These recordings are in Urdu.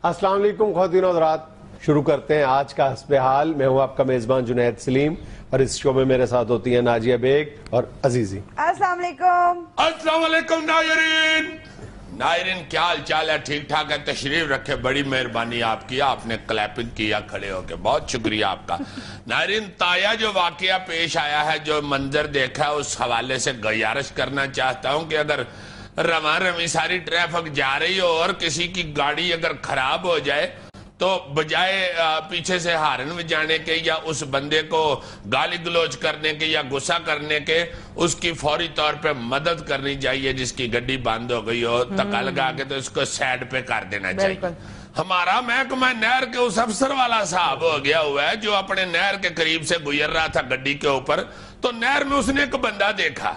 السلام علیکم خواتین و حضرات، شروع کرتے ہیں آج کا حسب حال۔ میں ہوں آپ کا میزبان جنید سلیم اور اس شو میں میرے ساتھ ہوتی ہیں ناجیہ بیگ اور عزیزی۔ السلام علیکم۔ السلام علیکم ناظرین، کیا حال چال ہے؟ ٹھیک ٹھاک ہے؟ تشریف رکھے، بڑی مہربانی آپ کی، آپ نے کلیپنگ کیا کھڑے ہو کے، بہت شکریہ آپ کا۔ ناظرین، تایا جو واقعہ پیش آیا ہے، جو منظر دیکھا ہے، اس حوالے سے گزارش کرنا چاہتا ہوں کہ اگر رواں رمی ساری ٹریفک جا رہی ہو اور کسی کی گاڑی اگر خراب ہو جائے تو بجائے پیچھے سے ہارن بجانے کے یا اس بندے کو گالی گلوچ کرنے کے یا غصہ کرنے کے، اس کی فوری طور پہ مدد کرنی چاہیے۔ جس کی گڈی بند ہو گئی ہو تکا لگا کے تو اس کو سائڈ پہ کر دینا چاہیے۔ ہمارا محکمہ نہر کے اس افسر والا صاحب ہو گیا ہوا ہے جو اپنے نہر کے قریب سے گزر رہا تھا گڈی کے اوپر، تو نہر میں اس نے ایک بندہ دیکھا،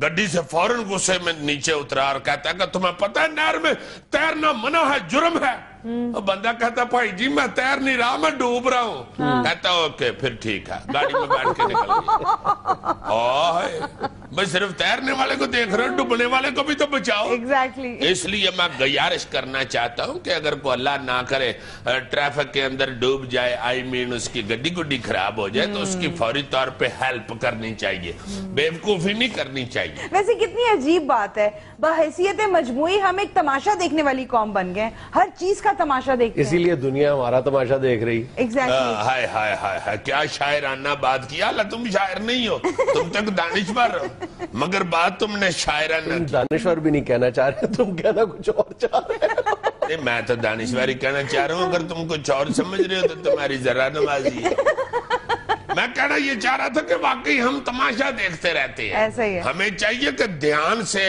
گڈی سے فوراً غصے میں نیچے اترا اور کہتا ہے کہ تمہیں پتہ ہے نہر میں تیرنا منع ہے، جرم ہے۔ بندہ کہتا ہے بھائی جی میں تیر نہیں رہا، میں ڈوب رہا ہوں۔ کہتا ہے اوکے پھر ٹھیک ہے، گاڑی میں بیٹھ کے نکل گیا۔ میں صرف تیرنے والے کو دیکھ رہا ہوں، ڈوبنے والے کو بھی تو بچاؤ۔ اس لیے میں گزارش کرنا چاہتا ہوں کہ اگر کوئی اللہ نہ کرے ٹریفک کے اندر ڈوب جائے، اس کی گڈی گڈی خراب ہو جائے، تو اس کی فوری طور پہ ہیلپ کرنی چاہیے، بیوقوفی نہیں کرنی چاہیے۔ ویسے کتنی عجیب بات ہے، بحیثیت مجموعی ہم ایک تماشا دیکھنے والی قوم بن گئے، ہر چیز کا تماشا دیکھتے ہیں، اسی لیے دنیا ہمارا تماشا دیکھ رہی۔ ہائے ہائے ہائے ہائے، کیا شاعرانہ بات کیا۔ اللہ تم شاعر نہیں ہو، تم تک دانشور ہو، مگر بات تم نے شاعرانہ کی۔ دانشور بھی نہیں کہنا چاہ رہے، تم کہنا کچھ اور چاہ رہے ہو۔ میں تو دانشوری کہنا چاہ رہا ہوں، اگر تم کچھ اور سمجھ رہے ہو تو تمہاری ذرا نوازی ہے۔ میں کہنا یہ چاہ رہا تھا کہ واقعی ہم تماشا دیکھتے رہتے ہیں، ہمیں چاہیے کہ دھیان سے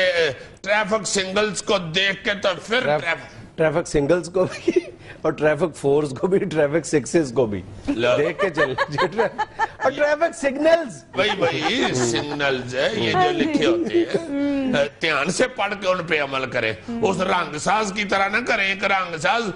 ٹریفک سنگلز کو دیکھ کے تو پھر ٹریفک سنگلز کو بھی اور ٹریفک فورز کو بھی، ٹریفک سکسز کو بھی دیکھ کے چل، اور ٹریفک سگنلز بھئی سگنلز ہے یہ جو لکھے ہوتے ہیں، دھیان سے پڑھ کے ان پہ عمل کریں۔ اس رنگ ساز کی طرح نہ کریں، ایک رنگ ساز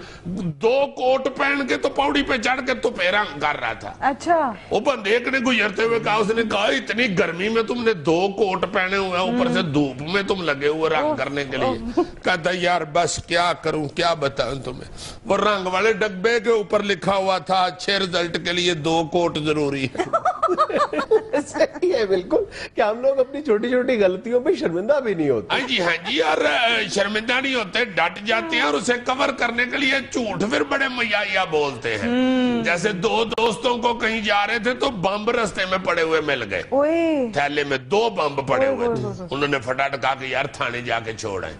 2 کوٹ پہن کے تو پوڑی پہ چڑھ کے تو پہ رنگ کر رہا تھا۔ اچھا، وہ بندے ایک نے گزرتے ہوئے کہا، اس نے کہا اتنی گرمی میں تم نے 2 کوٹ پہنے ہوئے ہیں، اوپر سے دھوپ میں تم لگے ہوئے رنگ کرنے کے لیے۔ کہتا یار بس کیا کروں، کیا بتاؤں تمہیں۔ وہ رنگ والے ڈبے کے اوپر لکھا ہوا تھا اچھے رزلٹ کے لیے 2 کوٹ ضروری ہے۔ صحیح ہے بالکل، کہ ہم لوگ اپنی چھوٹی چھوٹی غلطیوں پہ شرمندہ بھی نہیں ہوتے۔ ہاں جی، اور شرمندہ نہیں ہوتے، ڈٹ جاتے ہیں اور اسے کور کرنے کے لیے جھوٹ پھر بڑے میایا بولتے ہیں۔ جیسے 2 دوستوں کو کہیں جا رہے تھے تو بمب رستے میں پڑے ہوئے مل گئے، تھیلے میں 2 بمب پڑے ہوئے تھے۔ انہوں نے فٹاٹ کہا کہ یار تھانے جا کے چھوڑ آئیں۔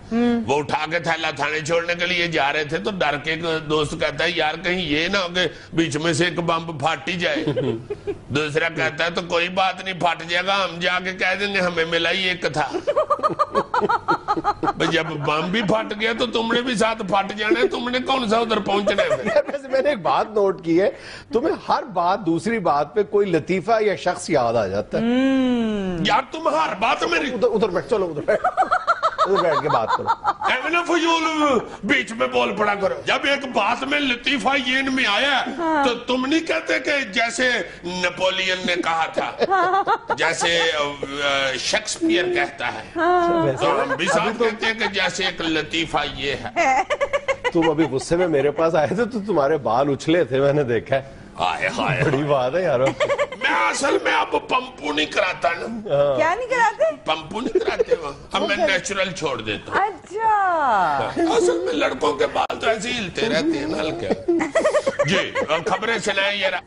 وہ اٹھا کے تھیلا تھانے چھوڑنے کے لیے جا رہے تھے تو ڈر کے ایک دوست کہتا ہے یار کہیں یہ نہ ہو کہ بیچ میں سے ایک بمب پھٹ ہی جائے۔ دوسرا کہتا ہے تو کوئی بات نہیں، پھٹ جائے گا، ہم جا کے کہہ دیں گے ہمیں ملا ہی ایک تھا۔ جب بم بھی پھٹ گیا تو تم نے بھی ساتھ پھٹ جانا ہے، تم نے کون سا ادھر پہنچنا ہے۔ ویسے میں نے ایک بات نوٹ کی ہے، تمہیں ہر بات دوسری بات پہ کوئی لطیفہ یا شخص یاد آ جاتا ہے۔ یار تم ہر بات میں ادھر بیٹھ، چلو ادھر بیٹھ کے بات کرو، ایمنہ فضول بیچ میں بول پڑا کرو۔ جب ایک بات میں لطیفہ یہ میں آیا تو تم نہیں کہتے کہ جیسے نپولین نے کہا تھا، جیسے شیکسپیئر کہتا ہے، تو ہم بھی ساتھ کہتے ہیں کہ جیسے ایک لطیفہ یہ ہے۔ تم ابھی غصے میں میرے پاس آئے تھے تو تمہارے بال اچھلے تھے، میں نے دیکھا ہے۔ بڑی بات ہے یارو۔ میں اصل میں اب پمپو نہیں کراتا نا۔ کیا نہیں کراتے؟ پمپو نہیں کراتے وہ، اب میں نیچرل چھوڑ دیتا ہوں۔ اچھا، اصل میں لڑکوں کے بال تو ایسے ہلتے رہتے ہیں نا کیا۔ جی خبریں سنائیں یہ رہا۔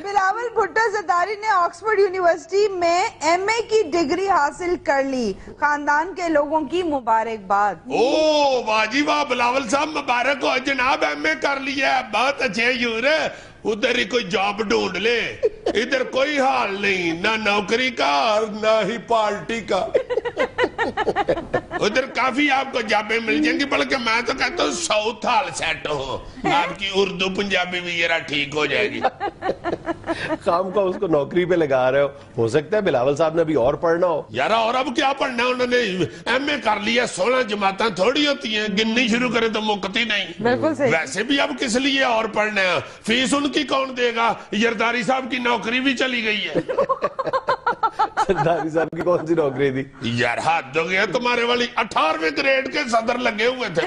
بلاول بھٹو زرداری نے آکسفورڈ یونیورسٹی میں ایم اے کی ڈگری حاصل کر لی، خاندان کے لوگوں کی مبارکباد۔ اوہ واہ جی واہ، بلاول صاحب مبارک ہو جناب، ایم اے کر لیا ہے، بہت اچھے یور ہے۔ ادھر ہی کوئی جاب ڈھونڈ لے، ادھر کوئی حال نہیں، نہ نوکری کا اور نہ ہی پارٹی کا۔ ادھر کافی آپ کو جابیں مل جائیں گی، بلکہ میں تو کہتا ہوں ساؤتھ حال سیٹ ہو، آپ کی اردو پنجابی بھی ذرا ٹھیک ہو جائے گی۔ خام کا اس کو نوکری پہ لگا رہے ہو سکتا ہے بلاول صاحب نے بھی اور پڑھنا ہو۔ یار اور اب کیا پڑھنا ہے، انہوں نے ایم اے کر لیا، 16 جماعتیں تھوڑی ہوتی ہیں، گننی شروع کرے تو مکتی نہیں۔ بالکل صحیح۔ ویسے بھی اب کس لیے اور پڑھنا ہے، فیس ان کی کون دے گا؟ زرداری صاحب کی نوکری بھی چلی گئی ہے۔ زرداری صاحب کی کون سی نوکری تھی؟ یار حد ہو گیا، تمہارے والی 18ویں گریڈ کے صدر لگے ہوئے تھے۔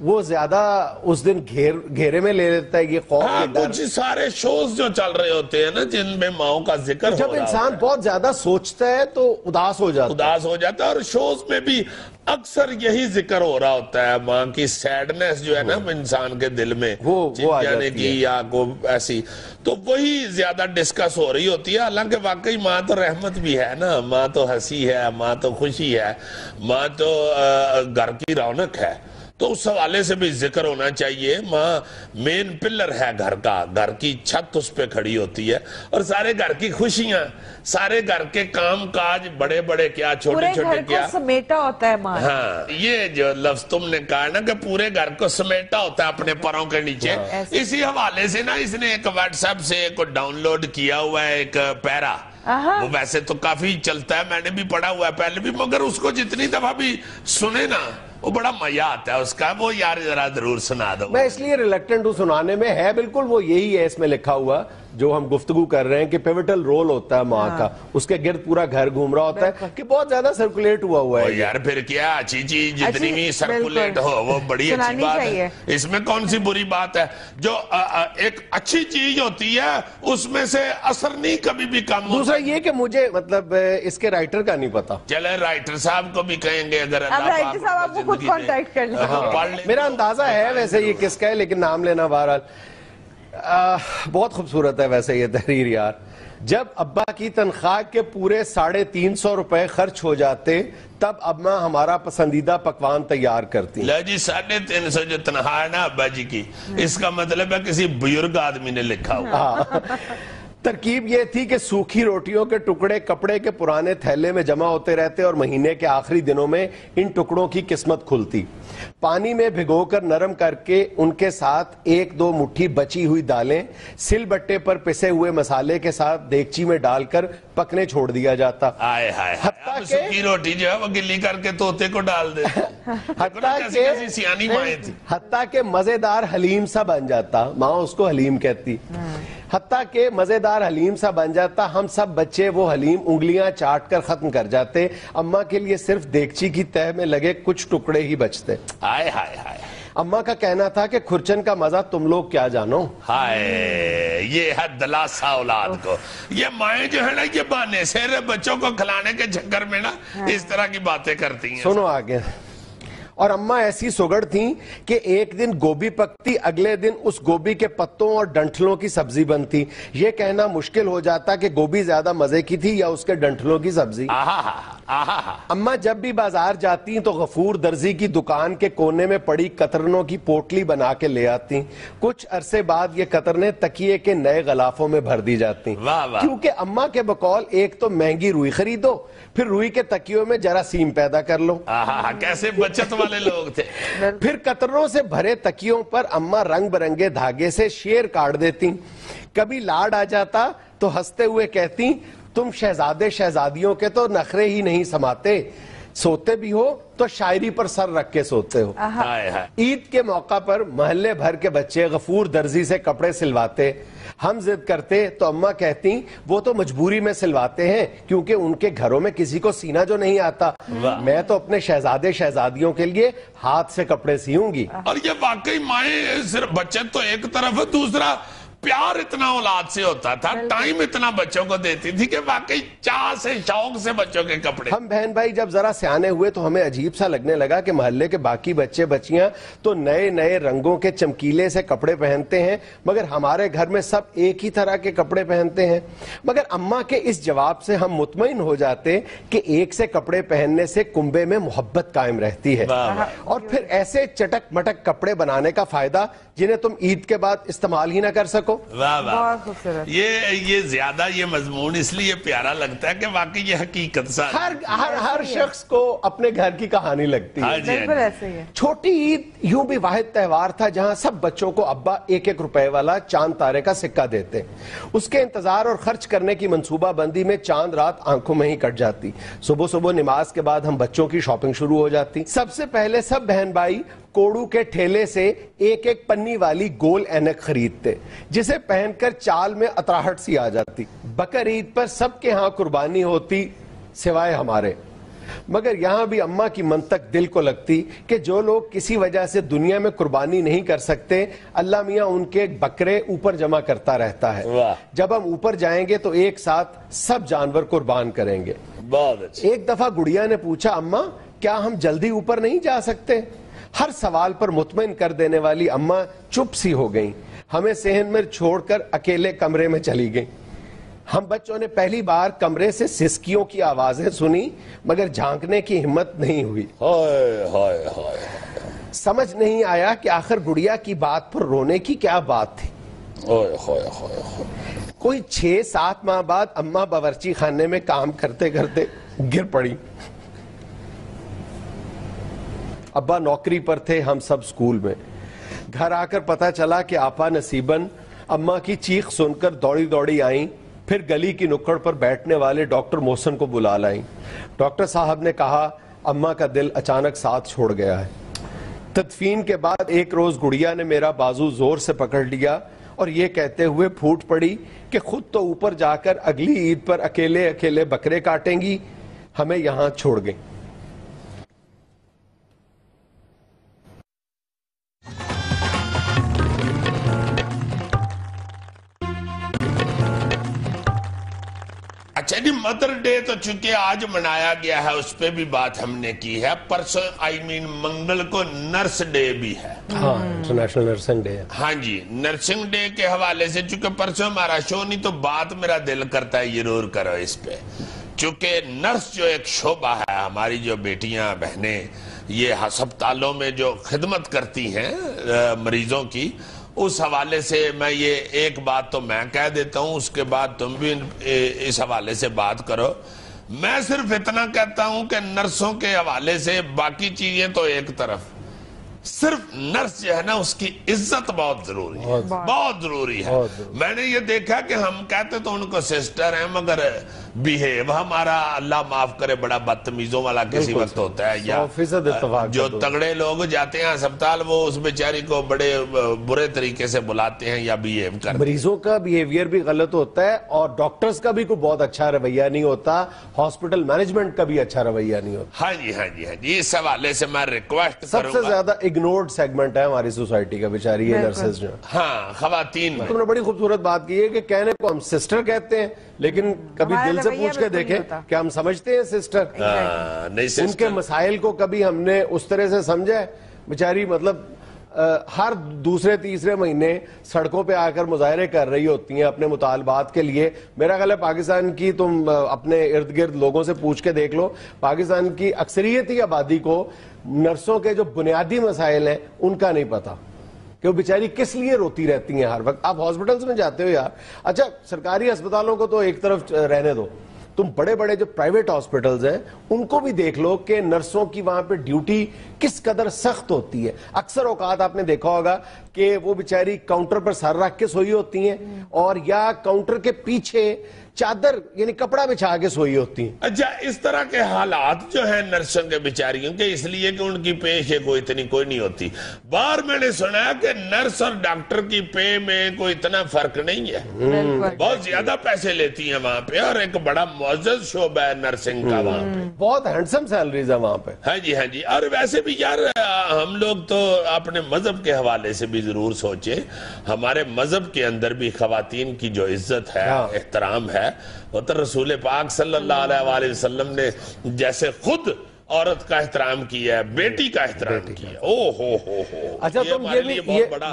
وہ زیادہ اس دن گھیرے میں لے لیتا ہے یہ خوف. کچھ سارے شوز جو چل رہے ہوتے ہیں نا جن میں ماؤں کا ذکر ہو رہا جب انسان بہت زیادہ سوچتا ہے تو اداس ہو جاتا ہے. اور شوز میں بھی اکثر یہی ذکر ہو رہا ہوتا ہے ماں کی سیڈنس جو ہے نا انسان کے دل میں وہ جانے کی یا ایسی, تو وہی زیادہ ڈسکس ہو رہی ہوتی ہے. حالانکہ واقعی ماں تو رحمت بھی ہے نا, ماں تو ہنسی ہے, ماں تو خوشی ہے, ماں تو گھر کی رونق ہے. تو اس حوالے سے بھی ذکر ہونا چاہیے. ماں مین پلر ہے گھر کا, گھر کی چھت اس پہ کھڑی ہوتی ہے, اور سارے گھر کی خوشیاں, سارے گھر کے کام کاج, بڑے بڑے کیا چھوٹے چھوٹے کیا, سمیٹا ہوتا ہے ماں. ہاں, یہ جو لفظ تم نے کہا نا کہ پورے گھر کو سمیٹا ہوتا ہے اپنے پروں کے نیچے, اسی حوالے سے نا اس نے ایک واٹس ایپ سے ایک ڈاؤن لوڈ کیا ہوا ہے ایک پیرا. وہ ویسے تو کافی چلتا ہے, میں نے بھی پڑھا ہوا ہے پہلے بھی, مگر اس کو جتنی دفعہ بھی سنے نا وہ بڑا مزہ آتا ہے اس کا. وہ یار ذرا ضرور سنا دو. میں اس لیے ریلیکٹنٹ ہوں سنانے میں, ہے بالکل وہ یہی ہے اس میں لکھا ہوا جو ہم گفتگو کر رہے ہیں کہ پیوٹل رول ہوتا ہے ماں کا, اس کے گرد پورا گھر گھوم رہا ہوتا ہے کہ بہت زیادہ سرکولیٹ ہوا ہے. یار پھر کیا اچھی چیز جتنی بھی سرکولیٹ ہو وہ بڑی اچھی بات ہے, اس میں کون سی بری بات ہے. جو ایک اچھی چیز ہوتی ہے اس میں سے اثر نہیں کبھی بھی کم. دوسرا یہ کہ مجھے مطلب اس کے رائٹر کا نہیں پتا. چلے رائٹر صاحب کو بھی کہیں گے, اگر رائٹر صاحب آپ کو خود کانٹیکٹ کر لیں. میرا اندازہ ہے ویسے یہ کس کا ہے, لیکن نام لینا بہرحال. بہت خوبصورت ہے ویسے یہ تحریر یار. جب ابا کی تنخواہ کے پورے 350 روپے خرچ ہو جاتے تب اماں ہمارا پسندیدہ پکوان تیار کرتی. لے جی 350 جو تنخواہ ہے نا ابا جی کی, اس کا مطلب ہے کسی بزرگ آدمی نے لکھا ہوا. ترکیب یہ تھی کہ سوکھی روٹیوں کے ٹکڑے کپڑے کے پرانے تھیلے میں جمع ہوتے رہتے اور مہینے کے آخری دنوں میں ان ٹکڑوں کی قسمت کھلتی. پانی میں بھگو کر نرم کر کے ان کے ساتھ 1-2 مٹھی بچی ہوئی دالیں سل بٹے پر پسے ہوئے مسالے کے ساتھ دیگچی میں ڈال کر پکنے چھوڑ دیا جاتا. اب سوکھی روٹی جو ہے وہ گلی کر کے طوطے کو ڈال دے. حتیٰ کہ مزیدار حلیم سا بن جاتا, ماں اس کو حلیم کہتی, حتیٰ کہ مزیدار حلیم سا بن جاتا. ہم سب بچے وہ حلیم انگلیاں چاٹ کر ختم کر جاتے, اماں کے لیے صرف دیگچی کی تہ میں لگے کچھ ٹکڑے ہی بچتے. اماں کا کہنا تھا کہ کھرچن کا مزہ تم لوگ کیا جانو. یہ ہے دلاسا اولاد کو. یہ مائیں جو ہے نا یہ بہانے سے بچوں کو کھلانے کے چکر میں نا اس طرح کی باتیں کرتی ہیں. سنو آگے. اور اماں ایسی سگڑ تھیں کہ ایک دن گوبھی پکتی, اگلے دن اس گوبھی کے پتوں اور ڈنٹلوں کی سبزی بنتی. یہ کہنا مشکل ہو جاتا کہ گوبھی زیادہ مزے کی تھی یا اس کے ڈنٹلوں کی سبزی. اماں جب بھی بازار جاتی تو غفور درزی کی دکان کے کونے میں پڑی قطرنوں کی پوٹلی بنا کے لے آتی. کچھ عرصے بعد یہ قطرنے تکیے کے نئے غلافوں میں بھر دی جاتی, کیونکہ اماں کے بقول ایک تو مہنگی روئی خریدو, پھر روئی کے تکیوں میں جراثیم پیدا کر لو. کیسے بچت والے لوگ تھے. پھر قطروں سے بھرے تکیوں پر اماں رنگ برنگے دھاگے سے شیر کاٹ دیتی. کبھی لاڈ آ جاتا تو ہنستے ہوئے کہتی, تم شہزادے شہزادیوں کے تو نخرے ہی نہیں سماتے, سوتے بھی ہو تو شاعری پر سر رکھ کے سوتے ہو. عید کے موقع پر محلے بھر کے بچے غفور درزی سے کپڑے سلواتے. ہم ضد کرتے تو اماں کہتی وہ تو مجبوری میں سلواتے ہیں کیونکہ ان کے گھروں میں کسی کو سینا جو نہیں آتا. میں تو اپنے شہزادے شہزادیوں کے لیے ہاتھ سے کپڑے سیوں گی. اور یہ واقعی مائیں صرف بچت تو ایک طرف ہے, دوسرا پیار اتنا اولاد سے ہوتا تھا, ٹائم اتنا بچوں کو دیتی تھی کہ واقعی چاہ سے شوق سے بچوں کے کپڑے. ہم بہن بھائی جب ذرا سیانے ہوئے تو ہمیں عجیب سا لگنے لگا کہ محلے کے باقی بچے بچیاں تو نئے نئے رنگوں کے چمکیلے سے کپڑے پہنتے ہیں, مگر ہمارے گھر میں سب ایک ہی طرح کے کپڑے پہنتے ہیں. مگر اماں کے اس جواب سے ہم مطمئن ہو جاتے کہ ایک سے کپڑے پہننے سے کنبے میں محبت قائم رہتی ہے. اور پھر ایسے چٹک مٹک کپڑے بنانے کا فائدہ جنہیں تم عید کے بعد استعمال ہی نہ کر سکو. یہ زیادہ یہ مضمون اس لیے پیارا لگتا ہے کہ واقعی یہ حقیقت سا ہر شخص کو اپنے گھر کی کہانی لگتی ہے. چھوٹی عید یوں بھی واحد تہوار تھا جہاں سب بچوں کو ابا 1-1 روپے والا چاند تارے کا سکہ دیتے. اس کے انتظار اور خرچ کرنے کی منصوبہ بندی میں چاند رات آنکھوں میں ہی کٹ جاتی. صبح نماز کے بعد ہم بچوں کی شاپنگ شروع ہو جاتی. سب سے پہلے سب بہن بھائی کوڑو کے ٹھیلے سے 1-1 پنی والی گول اینک خریدتے جسے پہن کر چال میں اطراہٹ سی آ جاتی. بقر عید پر سب کے ہاں قربانی ہوتی سوائے ہمارے. مگر یہاں بھی اماں کی منطق دل کو لگتی کہ جو لوگ کسی وجہ سے دنیا میں قربانی نہیں کر سکتے اللہ میاں ان کے بکرے اوپر جمع کرتا رہتا ہے. جب ہم اوپر جائیں گے تو ایک ساتھ سب جانور قربان کریں گے. ایک دفعہ گڑیا نے پوچھا اماں کیا ہم جلدی اوپر نہیں جا سکتے؟ ہر سوال پر مطمئن کر دینے والی اماں چپ سی ہو گئیں. ہمیں صحن میں چھوڑ کر اکیلے کمرے میں چلی گئیں. ہم بچوں نے پہلی بار کمرے سے سسکیوں کی آوازیں سنی مگر جھانکنے کی ہمت نہیں ہوئی. سمجھ نہیں آیا کہ آخر گڑیا کی بات پر رونے کی کیا بات تھی. کوئی 6-7 ماہ بعد اماں باورچی خانے میں کام کرتے کرتے گر پڑی. ابا نوکری پر تھے, ہم سب سکول میں. گھر آ کر پتا چلا کہ آپا نصیباً اماں کی چیخ سن کر دوڑی دوڑی آئیں. پھر گلی کی نکڑ پر بیٹھنے والے ڈاکٹر محسن کو بلا لائیں. ڈاکٹر صاحب نے کہا اماں کا دل اچانک ساتھ چھوڑ گیا ہے. تدفین کے بعد ایک روز گڑیا نے میرا بازو زور سے پکڑ لیا اور یہ کہتے ہوئے پھوٹ پڑی کہ خود تو اوپر جا کر اگلی عید پر اکیلے اکیلے بکرے کاٹیں گی, ہمیں یہاں چھوڑ گئیں. اچھا جی, مدر ڈے تو چونکہ آج منایا گیا ہے اس پہ بھی بات ہم نے کی ہے. پرسوں منگل کو نرس ڈے بھی ہے. ہاں, انٹرنیشنل نرسنگ ڈے. ہاں جی, نرسنگ ڈے کے حوالے سے چونکہ پرسوں ہمارا شو نہیں تو بات میرا دل کرتا ہے ضرور کرو اس پہ. چونکہ نرس جو ایک شعبہ ہے, ہماری جو بیٹیاں بہنیں یہ ہسپتالوں میں جو خدمت کرتی ہیں مریضوں کی, اس حوالے سے میں یہ ایک بات تو میں کہہ دیتا ہوں, اس کے بعد تم بھی اس حوالے سے بات کرو. میں صرف اتنا کہتا ہوں کہ نرسوں کے حوالے سے باقی چیزیں تو ایک طرف, صرف نرس جو ہے نا اس کی عزت بہت ضروری ہے, بہت ضروری ہے. میں نے یہ دیکھا کہ ہم کہتے تو ان کو سسٹر ہیں مگر بیہیو ہمارا اللہ معاف کرے بڑا بدتمیزوں والا کسی وقت ہوتا ہے. یا جو تگڑے لوگ جاتے ہیں ہسپتال وہ اس بیچاری کو بڑے برے طریقے سے بلاتے ہیں یا بیہیو کرتے ہیں. مریضوں کا بیہیویئر بھی غلط ہوتا ہے اور ڈاکٹرز کا بھی کوئی بہت اچھا رویہ نہیں ہوتا, ہاسپٹل مینجمنٹ کا بھی اچھا رویہ نہیں ہوتا. ہاں جی ہاں جی ہاں جی, اس حوالے سے میں ریکویسٹ سب سے زیادہ اگنورڈ سیگمنٹ ہے ہماری سوسائٹی کا بیچاری یہ نرسز جو. ہاں, خواتین میں تم نے بڑی خوبصورت بات کی ہے کہ کہنے کو ہم سسٹر کہتے ہیں لیکن کبھی دل سے پوچھ کے دیکھیں کہ ہم سمجھتے ہیں سسٹر, ان کے مسائل کو کبھی ہم نے اس طرح سے سمجھا ہے. بیچاری مطلب ہر دوسرے تیسرے مہینے سڑکوں پہ آ کر مظاہرے کر رہی ہوتی ہیں اپنے مطالبات کے لیے. میرا خیال ہے پاکستان کی تم اپنے ارد گرد لوگوں سے پوچھ کے دیکھ لو, پاکستان کی اکثریتی آبادی کو نرسوں کے جو بنیادی مسائل ہیں ان کا نہیں پتا کہ وہ بیچاری کس لیے روتی رہتی ہیں ہر وقت. آپ ہاسپٹلز میں جاتے ہو یار, اچھا سرکاری ہسپتالوں کو تو ایک طرف رہنے دو, تم بڑے بڑے جو پرائیویٹ ہاسپٹلز ہیں ان کو بھی دیکھ لو کہ نرسوں کی وہاں پہ ڈیوٹی کس قدر سخت ہوتی ہے. اکثر اوقات آپ نے دیکھا ہوگا کہ وہ بیچاری کاؤنٹر پر سر رکھ کے سوئی ہوتی ہیں اور یا کاؤنٹر کے پیچھے چادر یعنی کپڑا بچھا کے سوئی ہوتی ہیں. اچھا, اس طرح کے حالات جو ہیں نرسوں کے بیچاریوں کے اس لیے کہ ان کی پے کوئی اتنی کوئی نہیں ہوتی. باہر میں نے سنا ہے کہ نرس اور ڈاکٹر کی پے میں کوئی اتنا فرق نہیں ہے, بہت زیادہ پیسے لیتی ہیں وہاں پہ اور ایک بڑا معزز شعبہ ہے نرسنگ کا وہاں پہ, بہت ہینڈسم سیلریز ہے وہاں پہ. ہاں جی ہاں جی. اور ویسے بھی یار ہم لوگ تو اپنے مذہب کے حوالے سے بھی ضرور سوچیں, ہمارے مذہب کے اندر بھی خواتین کی جو عزت ہے احترام ہے وہ تو رسول پاک صلی اللہ علیہ وآلہ وسلم نے جیسے خود عورت کا احترام کیا ہے, بیٹی کا احترام کیا. او ہو. اچھا تم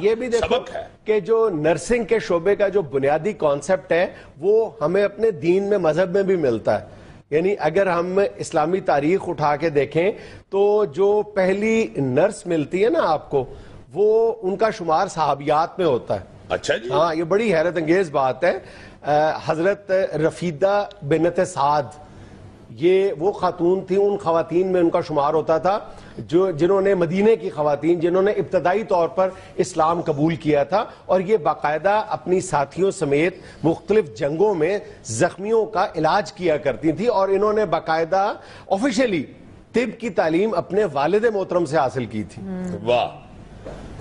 یہ بھی دیکھو کہ جو نرسنگ کے شعبے کا جو بنیادی کانسیپٹ ہے وہ ہمیں اپنے دین میں مذہب میں بھی ملتا ہے. یعنی اگر ہم اسلامی تاریخ اٹھا کے دیکھیں تو جو پہلی نرس ملتی ہے نا آپ کو, وہ ان کا شمار صحابیات میں ہوتا ہے. اچھا جی, ہاں, یہ بڑی حیرت انگیز بات ہے. حضرت رفیدہ بنت سعد یہ وہ خاتون تھی, ان خواتین میں ان کا شمار ہوتا تھا جنہوں نے مدینے کی خواتین جنہوں نے ابتدائی طور پر اسلام قبول کیا تھا اور یہ باقاعدہ اپنی ساتھیوں سمیت مختلف جنگوں میں زخمیوں کا علاج کیا کرتی تھی اور انہوں نے باقاعدہ آفیشلی طب کی تعلیم اپنے والد محترم سے حاصل کی تھی. واہ.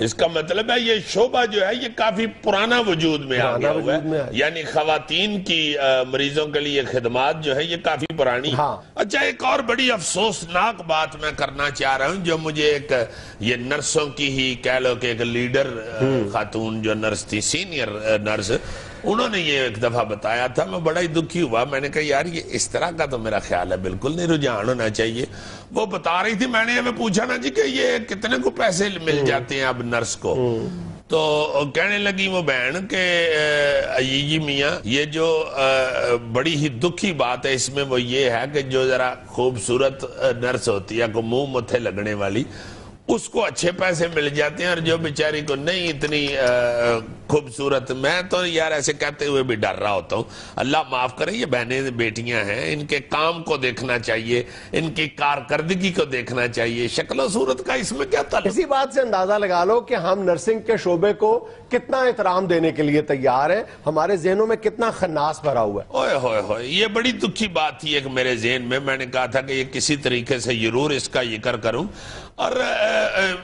اس کا مطلب ہے یہ شعبہ جو ہے یہ کافی پرانا وجود میں آ گیا ہوا ہے، یعنی خواتین کی مریضوں کے لیے خدمات جو ہے یہ کافی پرانی۔ اچھا، ایک اور بڑی افسوسناک بات میں کرنا چاہ رہا ہوں، جو مجھے ایک یہ نرسوں کی ہی کہہ لو کہ ایک لیڈر خاتون جو نرس تھی، سینئر نرس، انہوں نے یہ ایک دفعہ بتایا تھا، میں بڑا ہی دکھی ہوا، میں نے کہا یار یہ اس طرح کا تو میرا خیال ہے بالکل نہیں، رجحان ہونا چاہیے۔ وہ بتا رہی تھی، میں نے ہمیں پوچھا نا جی کہ یہ کتنے کو پیسے مل جاتے ہیں اب نرس کو، تو کہنے لگی وہ بہن کہ جی میاں یہ جو بڑی ہی دکھی بات ہے اس میں وہ یہ ہے کہ جو ذرا خوبصورت نرس ہوتی ہے کو منہ متھے لگنے والی، اس کو اچھے پیسے مل جاتے ہیں، اور جو بیچاری کو نہیں اتنی خوبصورت، میں تو یار ایسے کہتے ہوئے بھی ڈر رہا ہوتا ہوں، اللہ معاف کرے، یہ بہنیں بیٹیاں ہیں، ان کے کام کو دیکھنا چاہیے، ان کی کارکردگی کو دیکھنا چاہیے، شکل و صورت کا اس میں کیا تعلق؟ اسی بات سے اندازہ لگا لو کہ ہم نرسنگ کے شعبے کو کتنا احترام دینے کے لیے تیار ہیں، ہمارے ذہنوں میں کتنا خناس بھرا ہوا ہے۔ اوئے ہوئے ہوئے، یہ بڑی دکھی بات تھی ایک میرے ذہن میں نے کہا تھا کہ یہ کسی طریقے سے ضرور اس کا ذکر کروں، اور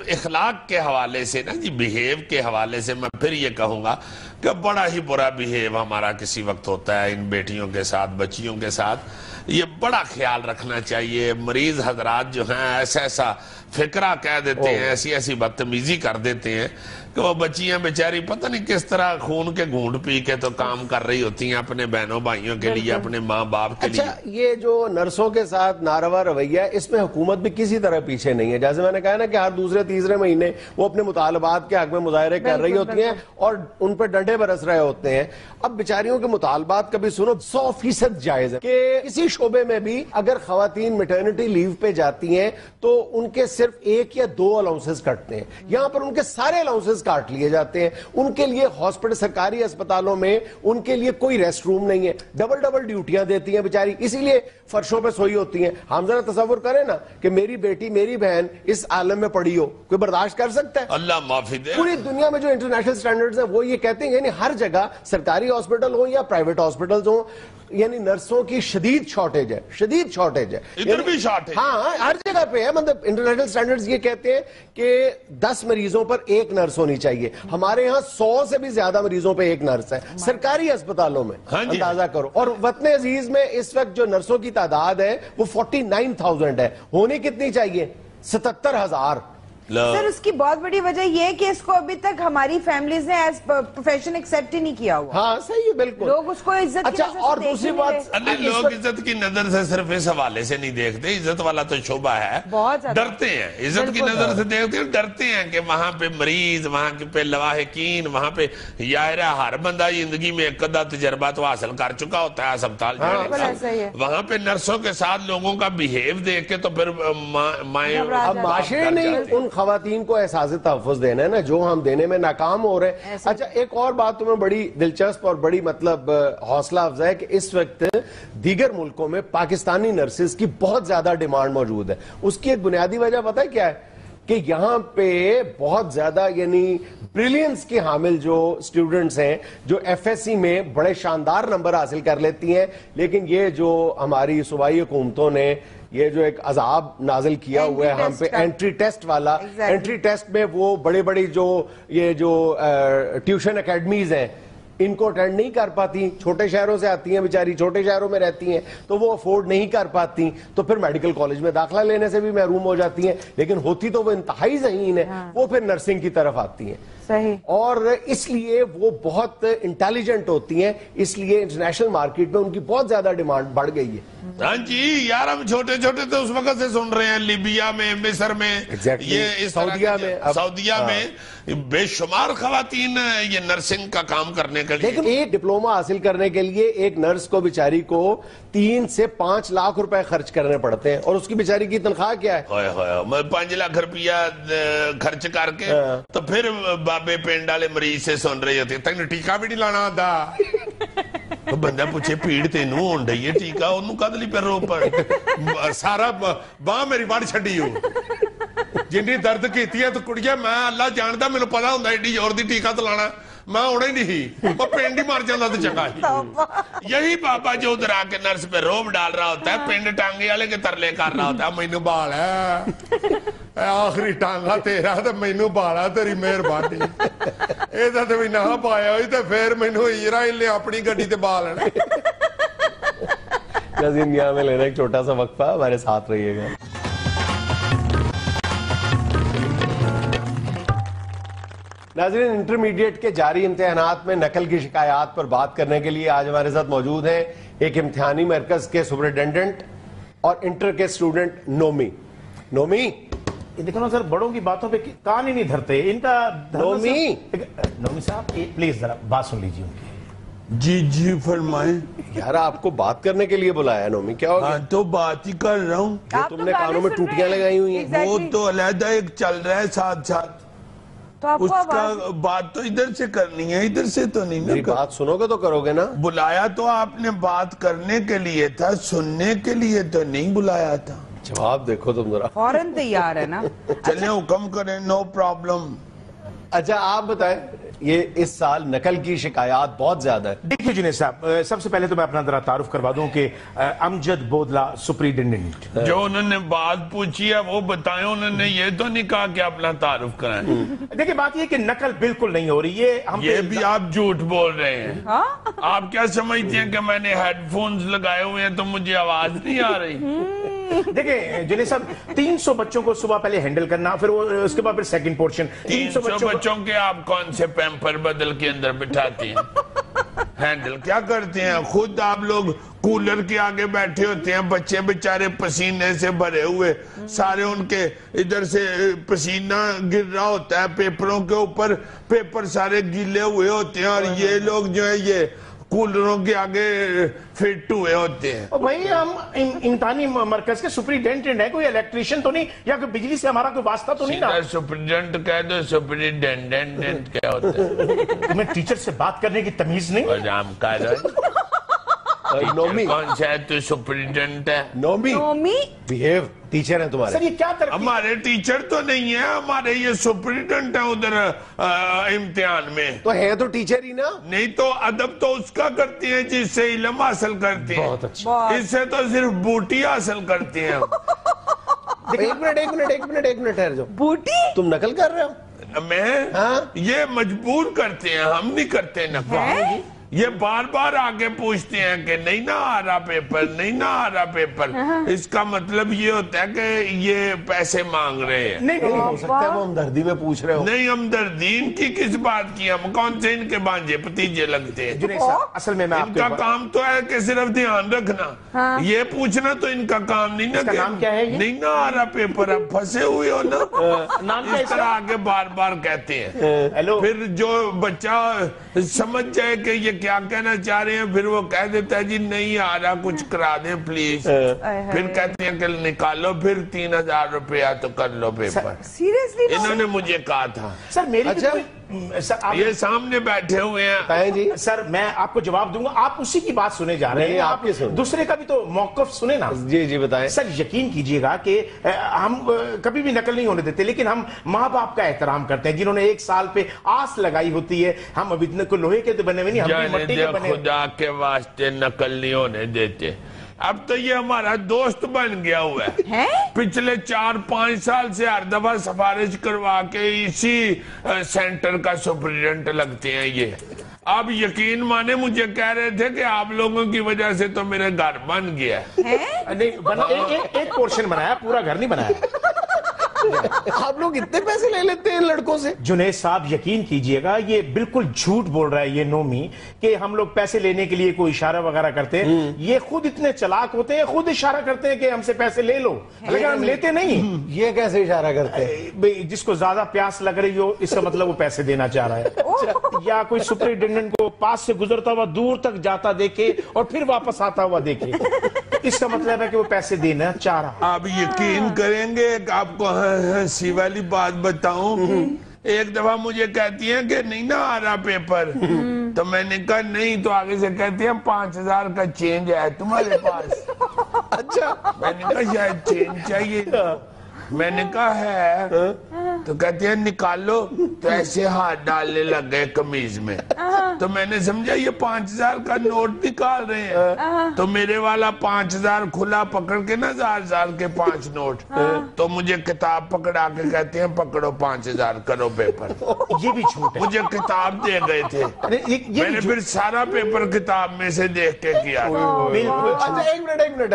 اخلاق کے حوالے سے نا جی، بیہیو کے حوالے سے میں پھر یہ کہوں گا کہ بڑا ہی برا بیہیو ہمارا کسی وقت ہوتا ہے ان بیٹیوں کے ساتھ، بچیوں کے ساتھ، یہ بڑا خیال رکھنا چاہیے۔ مریض حضرات جو ہیں ایسا فکرہ کہہ دیتے ہیں، ایسی بدتمیزی کر دیتے ہیں کہ وہ بچیاں بیچاری پتہ نہیں کس طرح خون کے گھونٹ پی کے تو کام کر رہی ہوتی ہیں اپنے بہنوں بھائیوں کے لیے، اپنے ماں باپ کے لیے۔ اچھا، یہ جو نرسوں کے ساتھ ناروا رویہ ہے، اس میں حکومت بھی کسی طرح پیچھے نہیں ہے۔ جیسے میں نے کہا نا کہ ہر دوسرے تیسرے مہینے وہ اپنے مطالبات کے حق میں مظاہرے کر رہی ہوتی ہیں اور ان پہ ڈنڈے برس رہے ہوتے ہیں۔ اب بیچاریوں کے مطالبات کبھی سنو، 100% جائز ہے کہ کسی شعبے میں بھی اگر خواتین میٹرنٹی لیو پہ جاتی ہیں تو ان کے صرف 1 یا 2 الاؤنسز کٹتے ہیں، یہاں پر ان کے سارے الاؤنسز کاٹ لیے جاتے ہیں۔ ان کے لیے ہاسپٹل، سرکاری اسپتالوں میں ان کے لیے کوئی ریسٹ روم نہیں ہے، ڈبل ڈیوٹیاں دیتی ہیں بیچاری، اسی لیے فرشوں پہ سوئی ہوتی ہیں۔ ہم ذرا تصور کریں نا کہ میری بیٹی، میری بہن اس عالم میں پڑی ہو، کوئی برداشت کر سکتا ہے؟ اللہ معافی دے۔ پوری دنیا میں جو انٹرنیشنل سٹینڈرڈز ہیں وہ یہ کہتے ہیں، یعنی ہر جگہ سرکاری ہاسپٹل ہوں یا پرائیویٹ ہاسپٹلز ہوں، یعنی نرسوں کی شدید شارٹیج ہے، شدید شارٹیج ہے، ادھر بھی شارٹیج، ہاں ہر جگہ پہ ہے۔ مطلب انٹرنیشنل سٹینڈرڈز یہ کہتے ہیں کہ 10 مریضوں پر 1 نرس ہونی چاہیے، ہمارے ہاں 100 سے بھی زیادہ مریضوں پہ 1 نرس ہے سرکاری اسپتالوں میں، اندازہ کرو۔ اور وطن عزیز میں اس وقت جو نرسوں کی تعداد ہے وہ 49,000 ہے، ہونی کتنی چاہیے؟ 77,000۔ سر اس کی بہت بڑی وجہ یہ ہے کہ اس کو ابھی تک ہماری فیملیز نے ایز پروفیشن ایکسیپٹ ہی نہیں کیا ہوا۔ ہاں صحیح ہے، بالکل۔ لوگ اس کو عزت کی نظر سے اور دوسری بات، لوگ عزت کی نظر سے صرف اس حوالے سے نہیں دیکھتے، عزت والا تو شعبہ ہے، ڈرتے ہیں، عزت کی نظر سے دیکھتے ہیں، ڈرتے ہیں کہ وہاں پہ مریض، وہاں پہ لواحقین، وہاں پہ یارہ ہر بندہ زندگی میں ایک آدھا تجربہ تو حاصل کر چکا ہوتا ہے اسپتال جانے کا، وہاں پہ نرسوں کے ساتھ لوگوں کا بیہیو دیکھ کے تو پھر معاشرے نے ان خواتین کو احساس تحفظ دینا ہے نا جو ہم دینے میں ناکام ہو رہے ہیں۔ اچھا، ایک اور بات تمہیں بڑی دلچسپ اور بڑی مطلب حوصلہ افزا ہے کہ اس وقت دیگر ملکوں میں پاکستانی نرسز کی بہت زیادہ ڈیمانڈ موجود ہے۔ اس کی ایک بنیادی وجہ پتہ ہے کیا ہے؟ کہ یہاں پہ بہت زیادہ یعنی بریلینس کے حامل جو سٹوڈنٹس ہیں جو FSC میں بڑے شاندار نمبر حاصل کر لیتی ہیں، لیکن یہ جو ہماری صوبائی حکومتوں نے یہ جو ایک عذاب نازل کیا ہوا ہے ہم پہ انٹری ٹیسٹ والا، انٹری ٹیسٹ میں وہ بڑی جو یہ جو ٹیوشن اکیڈمیز ہیں ان کو اٹینڈ نہیں کر پاتی، چھوٹے شہروں سے آتی ہیں بیچاری، چھوٹے شہروں میں رہتی ہیں تو وہ افورڈ نہیں کر پاتی، تو پھر میڈیکل کالج میں داخلہ لینے سے بھی محروم ہو جاتی ہیں، لیکن ہوتی تو وہ انتہائی ذہین ہے، وہ پھر نرسنگ کی طرف آتی ہیں۔ اور اس لیے وہ بہت انٹیلیجنٹ ہوتی ہیں، اس لیے انٹرنیشنل مارکیٹ میں ان کی بہت زیادہ ڈیمانڈ بڑھ گئی ہے۔ ہاں جی یار، ہم چھوٹے تو اس وقت سے سن رہے ہیں، لیبیا میں، مصر میں، یہ سعودیہ میں بے شمار خواتین یہ نرسنگ کا کام کرنے کے لیے، لیکن ایک ڈپلوما حاصل کرنے کے لیے ایک نرس کو بیچاری کو 3 سے 5 لاکھ روپے خرچ کرنے پڑتے ہیں، اور اس کی بیچاری کی تنخواہ کیا ہے؟ 5 لاکھ روپیہ خرچ کر کے تو پھر بابے پنڈ والے مریض سے سن رہی ہوتی ہے، تک ٹیکا بھی نہیں لانا آتا، بندہ پوچھے پیڑ تینوں ہون رہی ہے، ٹیکا انہوں کد لی پہ رو پڑ سارا باں میری بڑھ چھڑی ہو جنہی درد کیتی ہے تو کڑیا میں اللہ جاندہ میں نے پتا ہوں دا ایڈی اور دی ٹیکا تو لانا، میں اڑے نہیں وہ پنڈ ہی مار جاتا تو چنگا ہی یہی بابا جو ادھر آ کے نرس پہ روب ڈال رہا ہوتا ہے پنڈ ٹانگے والے کے ترلے کر رہا ہوتا ہے مینو بال ہے آخری ٹانگا تیرا تو مینو بالا تیری مہربانی یہ تو بھی نہ پایا ہوئی تو پھر مینو اسرائیل نے اپنی گڈی تے بال لینا ناظرین یہاں میں لینا ایک چھوٹا سا وقفہ ہمارے ساتھ رہیے گا. ناظرین انٹرمیڈیٹ کے جاری امتحانات میں نقل کی شکایات پر بات کرنے کے لیے آج ہمارے ساتھ موجود ہیں ایک امتحانی مرکز کے سپرنٹینڈنٹ اور انٹر کے اسٹوڈنٹ نومی. نومی دیکھو نا سر بڑوں کی باتوں پہ کان ہی نہیں دھرتے ان کا. نومی صاحب پلیز ذرا بات سن لیجیے ان کی. جی فرمائیں. یار آپ کو بات کرنے کے لیے بلایا نومی, کیا ہو گیا؟ تو بات ہی کر رہا ہوں. تم نے کانوں میں ٹوٹیاں لگائی ہوئی ہیں. وہ تو علیحدہ ایک چل رہا ہے ساتھ ساتھ اس کا بات تو ادھر سے کرنی ہے ادھر سے تو نہیں. میری بات سنو گے تو کرو گے نا. بلایا تو آپ نے بات کرنے کے لیے تھا سننے کے لیے تو نہیں بلایا تھا. جواب دیکھو تم ذرا. فوراً تیار ہے نا. چلیں حکم کریں نو پرابلم. اچھا آپ بتائیں یہ اس سال نقل کی شکایات بہت زیادہ ہے. دیکھیے جنید صاحب سب سے پہلے تو میں اپنا ذرا تعارف کروا دوں کہ امجد بودلہ سپرنٹینڈنٹ. جو انہوں نے بات پوچھی ہے وہ بتائیں. انہوں نے یہ تو نہیں کہا کہ اپنا تعارف کرائیں. دیکھیں بات یہ کہ نقل بالکل نہیں ہو رہی. یہ بھی آپ جھوٹ بول رہے ہیں. آپ کیا سمجھتے ہیں کہ میں نے ہیڈ فونز لگائے ہوئے ہیں تو مجھے آواز نہیں آ رہی؟ دیکھیں جنید صاحب 300 بچوں کو صبح پہلے ہینڈل کرنا پھر اس کے بعد پھر سیکنڈ پورشن 300 بچوں کے آپ کون سے پیمپر بدل کے اندر بٹھاتے ہیں ہینڈل کیا کرتے ہیں؟ خود آپ لوگ کولر کے آگے بیٹھے ہوتے ہیں بچے بچارے پسینے سے بھرے ہوئے سارے ان کے ادھر سے پسینہ گر رہا ہوتا ہے پیپروں کے اوپر پیپر سارے گیلے ہوئے ہوتے ہیں اور یہ لوگ جو ہے یہ کولروں کے آگے فٹ ہوئے ہوتے ہیں. بھائی ہم امتحانی مرکز کے سپرنٹینڈنٹ ہیں کوئی الیکٹریشین تو نہیں یا کوئی بجلی سے ہمارا کوئی واسطہ تو نہیں نا. سپرنٹینڈنٹ کہہ دو سپرنٹینڈنٹ کیا ہوتا ہے؟ تمہیں ٹیچر سے بات کرنے کی تمیز نہیں. وجام کہہ رہا نومی کون سا ہے تو سپرنٹینڈنٹ ہے؟ نومی بیہیو ٹیچر ہیں تمہارے. سر یہ کیا ہمارے ٹیچر تو نہیں ہیں ہمارے یہ سپرنٹینڈنٹ ہیں ادھر امتحان میں. تو ہے تو ٹیچر ہی نا. نہیں تو ادب تو اس کا کرتے ہیں جس سے علم حاصل کرتے ہیں. بہت اچھا. اس سے تو صرف بوٹی حاصل کرتے ہیں. ایک منٹ ٹھہر جاؤ. بوٹی تم نقل کر رہے ہو؟ میں یہ مجبور کرتے ہیں ہم نہیں کرتے نقل. یہ بار بار آگے پوچھتے ہیں کہ نہیں نہ آ رہا پیپر نہیں نہ آ رہا پیپر. اس کا مطلب یہ ہوتا ہے کہ یہ پیسے مانگ رہے ہیں. نہیں ہو سکتا ہے وہ ہمدردی میں پوچھ رہے ہو. نہیں ہمدردی ان کی کس بات کی؟ ہم کون سے ان کے بانجے بھتیجے لگتے ہیں؟ اصل میں ان کا کام تو ہے کہ صرف دھیان رکھنا. یہ پوچھنا تو ان کا کام نہیں نا. نام کیا ہے؟ نہیں نہ آ رہا پیپر اب پھنسے ہوئے ہو نا. اس طرح آگے بار بار کہتے ہیں. پھر جو بچہ سمجھ جائے کہ یہ کیا کہنا چاہ رہے ہیں پھر وہ کہہ دیتا ہے جی نہیں آ رہا کچھ کرا دیں پلیز. پھر کہتے ہیں کہ نکالو پھر 3000 روپیہ تو کر لو پیپر. سیریسلی انہوں نے مجھے کہا تھا. سر میری یہ سامنے بیٹھے ہوئے ہیں جی. سر میں آپ کو جواب دوں گا آپ اسی کی بات سنے جا رہے ہیں. آپ دوسرے کا بھی تو موقف سنے نا. جی بتائیں. سر یقین کیجئے گا کہ ہم کبھی بھی نقل نہیں ہونے دیتے لیکن ہم ماں باپ کا احترام کرتے ہیں جنہوں نے 1 سال پہ آس لگائی ہوتی ہے. ہم ابھی اتنے کو لوہے کے تو بنے ہوئے نہیں ہم بھی مٹی کے بنے. خدا کے واسطے نقل نہیں ہونے دیتے. اب تو یہ ہمارا دوست بن گیا ہوا ہے. پچھلے 4-5 سال سے ہر دفعہ سفارش کروا کے اسی سینٹر کا سپرنٹینڈنٹ لگتے ہیں یہ. آپ یقین مانے مجھے کہہ رہے تھے کہ آپ لوگوں کی وجہ سے تو میرے گھر بن گیا. ایک پورشن بنایا پورا گھر نہیں بنایا. آپ لوگ اتنے پیسے لے لیتے ہیں لڑکوں سے. جنید صاحب یقین کیجئے گا یہ بالکل جھوٹ بول رہا ہے یہ نومی کہ ہم لوگ پیسے لینے کے لیے کوئی اشارہ وغیرہ کرتے ہیں. یہ خود اتنے چلاک ہوتے ہیں خود اشارہ کرتے ہیں کہ ہم سے پیسے لے لو لیکن ہم لیتے نہیں. یہ کیسے اشارہ کرتے ہیں؟ جس کو زیادہ پیاس لگ رہی ہو اس کا مطلب وہ پیسے دینا چاہ رہا ہے. یا کوئی سپرنٹینڈنٹ کو پاس سے گزرتا ہوا دور تک جاتا دیکھے اور پھر واپس آتا ہوا دیکھے اس کا مطلب ہے کہ وہ پیسے دینا چاہ رہا. آپ یقین کریں گے آپ کو ہنسی والی بات بتاؤں. ایک دفعہ مجھے کہتی ہیں کہ نہیں نہ آ رہا پیپر تو میں نے کہا نہیں تو آگے سے کہتی ہیں 5000 کا چینج ہے تمہارے پاس. اچھا میں نے کہا شاید چینج چاہیے. میں نے کہا ہے تو کہتے ہیں نکالو، تو ایسے ہاتھ ڈالنے لگ گئے قمیض میں، تو میں نے سمجھا یہ 5000 کا نوٹ نکال رہے ہیں، تو میرے والا 5000 کھلا پکڑ کے نا 1000 کے 5 نوٹ، تو مجھے کتاب پکڑا کے کہتے ہیں پکڑو 5000 کرو پیپر۔ یہ بھی جھوٹ ہے۔ مجھے کتاب دے گئے تھے، میں نے پھر سارا پیپر کتاب میں سے دیکھ کے کیا۔ اچھا ایک منٹ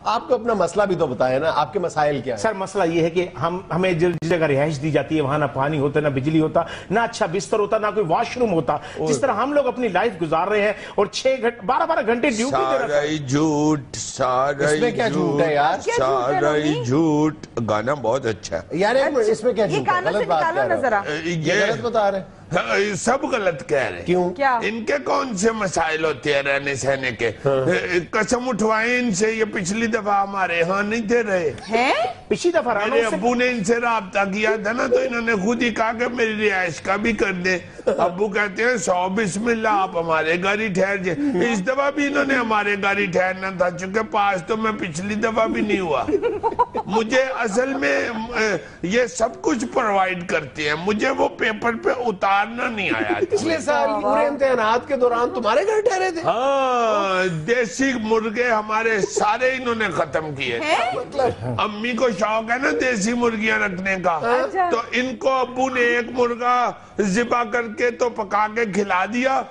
آپ کو اپنا مسئلہ بھی تو بتایا نا، آپ کے مسائل کیا ہیں؟ سر مسئلہ یہ ہے کہ ہمیں جس جگہ رہائش دی جاتی ہے وہاں نہ پانی ہوتا، نہ بجلی ہوتا، نہ اچھا بستر ہوتا، نہ کوئی واش روم ہوتا۔ جس طرح ہم لوگ اپنی لائف گزار رہے ہیں اور 12 گھنٹے ڈیوٹی دے رہے ہیں۔ سارا ہی جھوٹ، سارا اس میں کیا جھوٹ ہے یار؟ سارا ہی جھوٹ۔ گانا بہت اچھا ہے یار ایک منٹ، اس میں کیا جھوٹ ہے؟ غلط بات کہہ رہے ہو، یہ غلط بتا رہے ہیں۔ سب غلط کہہ رہے ہیں۔ کیوں؟ ان کے کون سے مسائل ہوتے ہیں رہنے سہنے کے؟ قسم اٹھوائیں ان سے، یہ پچھلی دفعہ ہمارے ہاں نہیں تھے رہے، پچھلی دفعہ میرے ابو نے ان سے رابطہ کیا تھا نا، تو انہوں نے خود ہی کہا کہ میری رہائش کا بھی کر دیں۔ ابو کہتے ہیں 100 بسم اللہ، آپ ہمارے گھر ہی ٹھہر جائیں۔ اس دفعہ بھی انہوں نے ہمارے گھر ہی ٹھہرنا تھا، چونکہ پاس تو میں پچھلی دفعہ بھی نہیں ہوا۔ مجھے اصل میں یہ سب کچھ پرووائڈ کرتے ہیں، مجھے وہ پیپر پہ اتارنا نہیں آیا۔ پچھلے سال پورے امتحانات کے دوران تمہارے گھر ٹھہرے تھے؟ ہاں، دیسی مرغے ہمارے سارے انہوں نے ختم کیے۔ امی کو شوق ہے نا دیسی مرغیاں رکھنے کا، تو ان کو ابو نے ایک مرغا ذبح کر کے تو پکا کے کھلا دیا،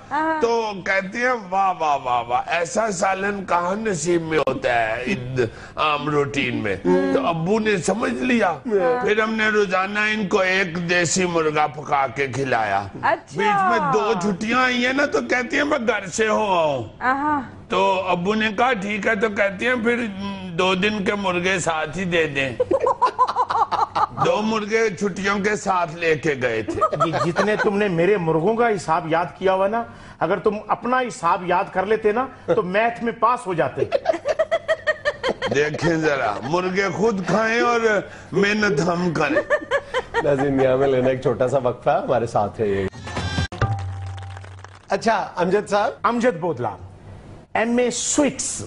تو کہتے ہیں واہ واہ واہ واہ، ایسا سالن کہاں نصیب میں ہوتا ہے عام روٹین میں۔ تو ابو نے سمجھ لیا، پھر ہم نے روزانہ ان کو ایک دیسی مرغا پکا کے کھلایا۔ بیچ میں 2 چھٹیاں آئی ہیں نا، تو کہتی ہیں میں گھر سے ہو آؤں، تو ابو نے کہا ٹھیک ہے، تو کہتی ہیں پھر 2 دن کے مرغے ساتھ ہی دے دیں۔ 2 مرغے چھٹیوں کے ساتھ لے کے گئے تھے۔ جتنے تم نے میرے مرغوں کا حساب یاد کیا ہوا نا، اگر تم اپنا حساب یاد کر لیتے نا تو میتھ میں پاس ہو جاتے۔ دیکھیں ذرا، مرغے خود کھائیں اور محنت ہم کریں۔ ناظرین یہاں میں لینا ایک چھوٹا سا وقفہ، ہمارے ساتھ ہے یہ۔ اچھا امجد صاحب، امجد بودلال، MA سویکس۔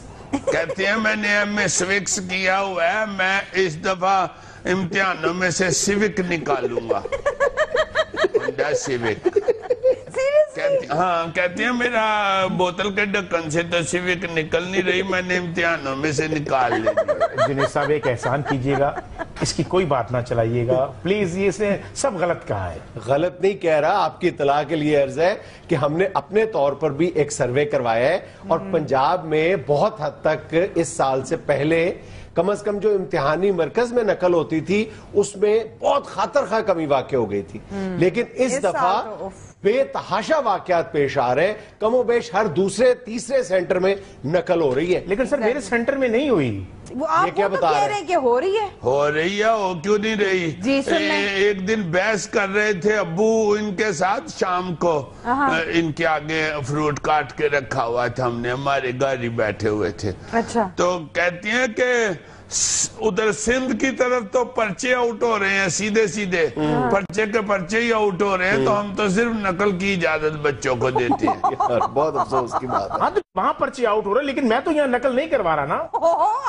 کہتے ہیں میں نے MA سوکس کیا ہوا ہے، میں اس دفعہ امتحانوں میں سے سیوک نکالوں گا، ہونڈا سیوک۔ ہاں کہتے ہیں میرا بوتل کے ڈھکن سے تو سیوک نکل نہیں رہی، میں نے امتحانوں میں سے نکال لی۔ جنید صاحب ایک احسان کیجئے گا، اس کی کوئی بات نہ چلائیے گا پلیز، یہ اس نے سب غلط کہا ہے۔ غلط نہیں کہہ رہا، آپ کی اطلاع کے لیے عرض ہے کہ ہم نے اپنے طور پر بھی ایک سروے کروایا ہے، اور پنجاب میں بہت حد تک اس سال سے پہلے کم از کم جو امتحانی مرکز میں نقل ہوتی تھی اس میں بہت خاطر خواہ کمی واقع ہو گئی تھی، لیکن اس دفعہ بے تحاشا واقعات پیش آ رہے ہیں، کم و بیش ہر دوسرے تیسرے سینٹر میں نقل ہو رہی ہے۔ لیکن سر میرے سینٹر میں نہیں ہوئی۔ وہ آپ کیا تو بتا کہہ رہے رہے ہیں کہ ہو رہی ہے؟ ہو رہی ہے، ہو کیوں نہیں رہی؟ جی سن لیں۔ ایک دن بحث کر رہے تھے ابو ان کے ساتھ، شام کو ان کے آگے فروٹ کاٹ کے رکھا ہوا تھا، ہم نے ہمارے گھر ہی بیٹھے ہوئے تھے، اچھا، تو کہتی ہیں کہ ادھر سندھ کی طرف تو پرچے آؤٹ ہو رہے ہیں، سیدھے سیدھے پرچے کے پرچے ہی آؤٹ ہو رہے ہیں، تو ہم تو صرف نقل کی اجازت بچوں کو دیتے ہیں۔ بہت افسوس کی بات ہے۔ ہاں تو وہاں پرچے آؤٹ ہو رہے ہیں، لیکن میں تو یہاں نقل نہیں کروا رہا نا۔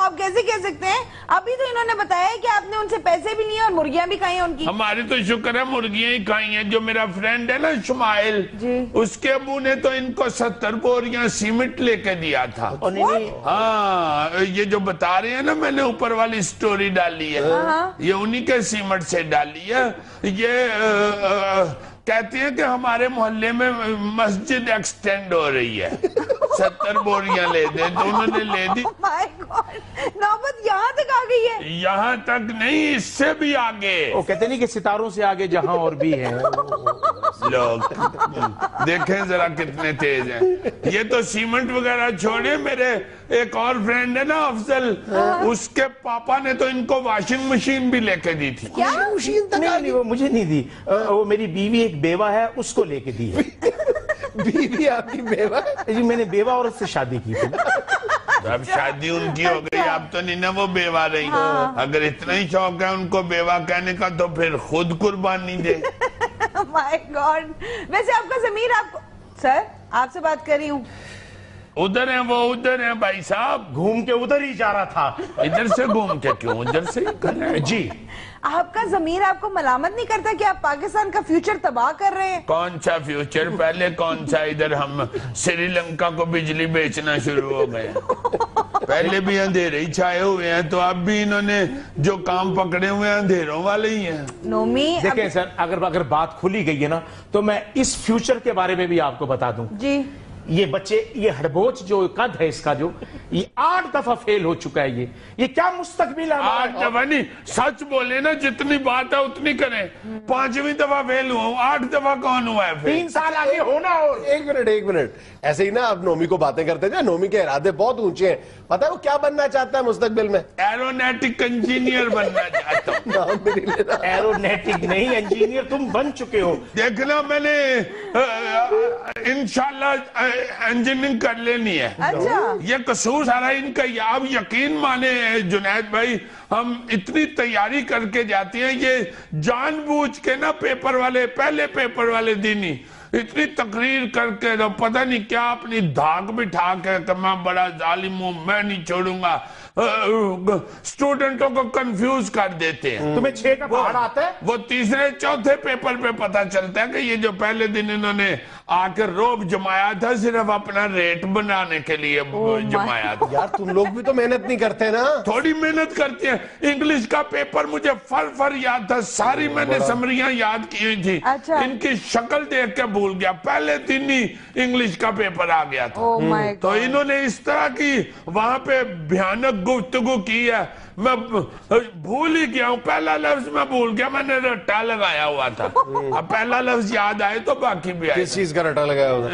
آپ کیسے کہہ سکتے ہیں؟ ابھی تو انہوں نے بتایا کہ آپ نے ان سے پیسے بھی لیے اور مرغیاں بھی کھائی ہیں ان کی۔ ہماری تو شکر ہے مرغیاں ہی کھائی ہیں۔ جو میرا فرینڈ ہے نا شمائل، اس کے ابو نے تو ان کو 70 بوریاں سیمنٹ لے کے دیا تھا۔ ہاں یہ جو بتا رہے ہیں نا، میں نے اوپر والی سٹوری ڈالی ہے، یہ انہی کے سیمنٹ سے ڈالی ہے۔ یہ کہتے ہیں کہ ہمارے محلے میں مسجد ایکسٹینڈ ہو رہی ہے، 70 بوریاں لے دیں، تو انہوں نے لے دی۔ نوبت یہاں تک آ گئی ہے؟ یہاں تک نہیں، اس سے بھی آگے۔ وہ کہتے نہیں کہ ستاروں سے آگے جہاں اور بھی ہیں۔ لوگ دیکھیں ذرا کتنے تیز ہیں۔ یہ تو سیمنٹ وغیرہ چھوڑے، میرے ایک اور فرینڈ ہے نا افضل، اس کے پاپا نے تو ان کو واشنگ مشین بھی لے کے دی تھی۔ نہیں وہ مجھے نہیں دی، وہ میری بیوی ایک بیوہ ہے، اس کو لے کے دی ہے۔ بیوی آپ کی بیوہ؟ جی میں نے بیوہ اور اس سے شادی کی تھی۔ اب شادی ان کی ہو گئی، اب تو نہیں نا وہ بیوہ رہی۔ اگر اتنا ہی شوق ہے ان کو بیوہ کہنے کا تو پھر خود قربانی دے۔ مائی گاڈ، ویسے آپ کا ضمیر آپ کو، سر آپ سے بات کر رہی ہوں، ادھر ہیں وہ، ادھر ہیں بھائی صاحب، گھوم کے ادھر ہی جا رہا تھا۔ ادھر سے گھوم کے کیوں، ادھر سے ہی کرنا ہے۔ جی آپ کا ضمیر آپ کو ملامت نہیں کرتا کہ آپ پاکستان کا فیوچر تباہ کر رہے ہیں؟ کون سا فیوچر؟ پہلے کون سا؟ ادھر ہم سری لنکا کو بجلی بیچنا شروع ہو گئے، پہلے بھی اندھیرے ہی چھائے ہوئے ہیں، تو اب بھی انہوں نے جو کام پکڑے ہوئے ہیں اندھیروں والے ہی ہیں۔ نومی دیکھیں سر، اگر بات کھلی گئی ہے نا تو میں اس فیوچر کے بارے میں بھی آپ کو بتا دوں۔ جی یہ بچے، یہ ہڑبوچ جو قد ہے اس کا، جو یہ 8 دفعہ فیل ہو چکا ہے، یہ کیا مستقبل ہے؟ 8 دفعہ نہیں، سچ بولے نا، جتنی بات ہے اتنی کریں۔ 5ویں دفعہ فیل ہوا ہوں، 8 دفعہ کون ہوا ہے فیل؟ 3 سال آگے ہونا۔ اور ایک منٹ ایسے ہی نا آپ نومی کو باتیں کرتے تھے، نومی کے ارادے بہت اونچے ہیں، پتہ ہے وہ کیا بننا چاہتا ہے مستقبل میں؟ ایرونیٹک انجینئر بننا چاہتا ہوں۔ نام بھی نہیں لینا۔ ایرونیٹک نہیں، انجینئر تم بن چکے ہو۔ دیکھنا میں نے انشاءاللہ انجینئرنگ کر لینی ہے۔ اچھا، یہ قصور سارا ان کا، آپ یقین مانے جنید بھائی، ہم اتنی تیاری کر کے جاتے ہیں، یہ جان بوجھ کے نا پیپر والے، پہلے پیپر والے دن ہی اتنی تقریر کر کے پتہ نہیں کیا اپنی دھاک بٹھا کے کہ میں بڑا ظالم ہوں، میں نہیں چھوڑوں گا، اسٹوڈنٹوں کو کنفیوز کر دیتے ہیں۔ تمہیں 6 کا پہاڑ آتا ہے؟ وہ تیسرے چوتھے پیپر پہ پتہ چلتا ہے کہ یہ جو پہلے دن انہوں نے آ کے روب جمایا تھا صرف اپنا ریٹ بنانے کے لیے جمایا تھا۔ یار تم لوگ بھی تو محنت نہیں کرتے نا۔ تھوڑی محنت کرتے ہیں۔ انگلش کا پیپر مجھے فر یاد تھا، ساری میں نے سمریاں یاد کی ہوئی تھی، اچھا۔ ان کی شکل دیکھ کے بھول گیا، پہلے دن ہی انگلش کا پیپر آ گیا تھا۔ تو انہوں نے اس طرح کی وہاں پہ بھیانک گفتگو کی ہے، میں بھول ہی گیا ہوں، پہلا لفظ میں بھول گیا، میں نے رٹا لگایا ہوا تھا، اب پہلا لفظ یاد آئے تو باقی بھی آئے۔ کس چیز کا رٹا لگایا ہوتا؟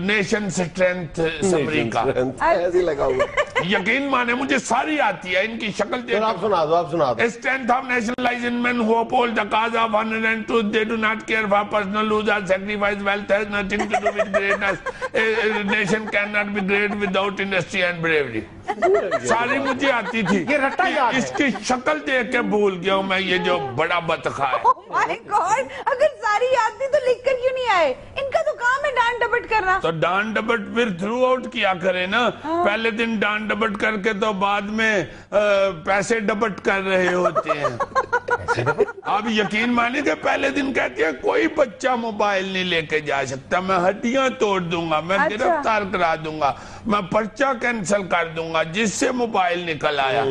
نیشن سٹرینتھ سمری کا۔ ایسے لگا ہوا۔ یقین مانے مجھے ساری آتی ہے، ان کی شکل دیکھ۔ آپ سنا دو، آپ سنا دو۔ Strength of nationalization men who uphold the cause of honor and truth, they do not care for personal loss or sacrifice. Wealth has nothing to do with greatness. A nation cannot be great without industry and bravery. ساری مجھے آتی تھی، یہ رٹا یاد ہے۔ اس کی شکل دیکھ کے بھول گیا ہوں میں، یہ جو بڑا بطخہ ہے۔ Oh my God! اگر ساری یاد تھی تو لکھ کر کیوں نہیں آئے؟ ان کا تو کام ہے ڈانٹ ڈپٹ کرنا۔ تو ڈانٹ ڈپٹ پھر تھرو آؤٹ کیا کرے نا، پہلے دن ڈانٹ ڈپٹ کر کے تو بعد میں پیسے ڈپٹ کر رہے ہوتے ہیں۔ اب یقین مانے کہ پہلے دن کہتے ہیں کوئی بچہ موبائل نہیں لے کے جا سکتا، میں ہڈیاں توڑ دوں گا، میں گرفتار کرا دوں گا، میں پرچہ کینسل کر دوں گا جس سے موبائل نکل آیا۔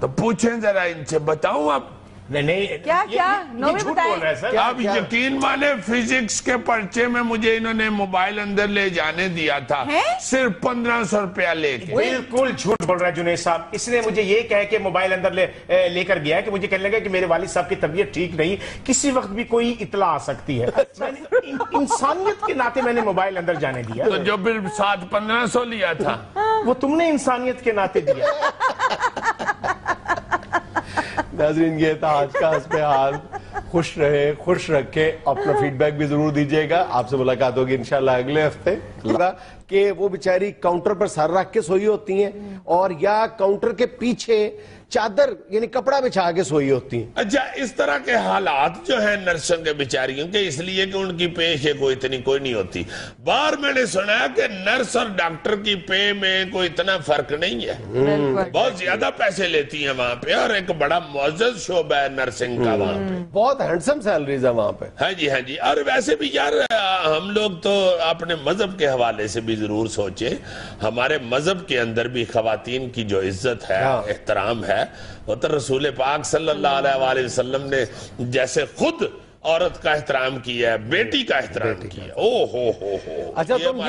تو پوچھیں ذرا ان سے، بتاؤں اب نہیں کیا نومی جھوٹ بول رہے ہیں سر۔ اب یقین مانے فزکس کے پرچے میں مجھے انہوں نے موبائل اندر لے جانے دیا تھا، صرف 1500 روپیہ لے کے۔ بالکل جھوٹ بول رہا ہے جنید صاحب، اس نے مجھے یہ کہہ کے موبائل اندر لے کر گیا ہے کہ مجھے کہنے لگا کہ میرے والد صاحب کی طبیعت ٹھیک نہیں، کسی وقت بھی کوئی اطلاع آ سکتی ہے۔ میں نے انسانیت کے ناطے میں نے موبائل اندر جانے دیا۔ تو جو پھر ساتھ 1500 لیا تھا وہ تم نے انسانیت کے ناطے دیا۔ ناظرین یہ تھا آج کا اس پہ حال، خوش رہے، خوش رکھے، اپنا فیڈ بیک بھی ضرور دیجئے گا۔ آپ سے ملاقات ہوگی انشاءاللہ اگلے ہفتے۔ لگا کہ وہ بیچاری کاؤنٹر پر سر رکھ کے سوئی ہوتی ہیں اور یا کاؤنٹر کے پیچھے چادر یعنی کپڑا بچھا کے سوئی ہوتی ہیں۔ اچھا، اس طرح کے حالات جو ہیں نرسوں کے بیچاریوں کے، اس لیے کہ ان کی پیشے کوئی اتنی کوئی نہیں ہوتی۔ باہر میں نے سنا ہے کہ نرس اور ڈاکٹر کی پے میں کوئی اتنا فرق نہیں ہے، بہت زیادہ پیسے لیتی ہیں وہاں پہ، اور ایک بڑا معزز شعبہ ہے نرسنگ کا وہاں پہ، بہت ہینڈسم سیلریز ہے وہاں پہ۔ ہاں جی ہاں جی۔ اور ویسے بھی یار ہم لوگ تو اپنے مذہب کے حوالے سے بھی ضرور سوچیں، ہمارے مذہب کے اندر بھی خواتین کی جو عزت ہے، احترام ہے، وہ تو رسول پاک صلی اللہ علیہ وآلہ وسلم نے جیسے خود عورت کا احترام کیا ہے، بیٹی کا احترام کیا، او ہو۔ اچھا تم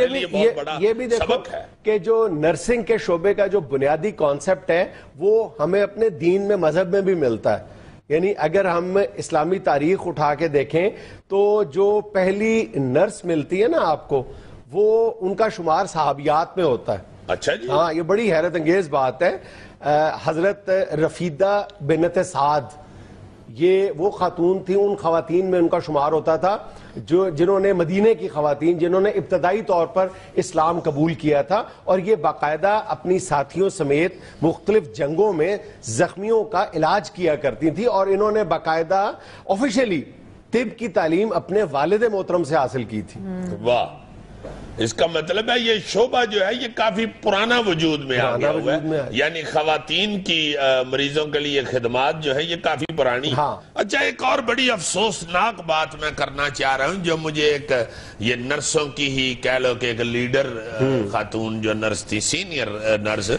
یہ بھی دیکھو کہ جو نرسنگ کے شعبے کا جو بنیادی کانسیپٹ ہے وہ ہمیں اپنے دین میں، مذہب میں بھی ملتا ہے۔ یعنی اگر ہم اسلامی تاریخ اٹھا کے دیکھیں تو جو پہلی نرس ملتی ہے نا آپ کو، وہ ان کا شمار صحابیات میں ہوتا ہے۔ اچھا جی، ہاں، یہ بڑی حیرت انگیز بات ہے۔ حضرت رفیدہ بنت سعد، یہ وہ خاتون تھی، ان خواتین میں ان کا شمار ہوتا تھا جنہوں نے مدینے کی خواتین جنہوں نے ابتدائی طور پر اسلام قبول کیا تھا، اور یہ باقاعدہ اپنی ساتھیوں سمیت مختلف جنگوں میں زخمیوں کا علاج کیا کرتی تھی، اور انہوں نے باقاعدہ آفیشلی طب کی تعلیم اپنے والد محترم سے حاصل کی تھی۔ واہ، اس کا مطلب ہے یہ شعبہ جو ہے یہ کافی پرانا وجود میں آ گیا ہوا ہے، یعنی خواتین کی مریضوں کے لیے خدمات جو ہے یہ کافی پرانی۔ اچھا، ایک اور بڑی افسوسناک بات میں کرنا چاہ رہا ہوں، جو مجھے ایک یہ نرسوں کی ہی کہہ لو کہ ایک لیڈر خاتون جو نرس تھی، سینئر نرس،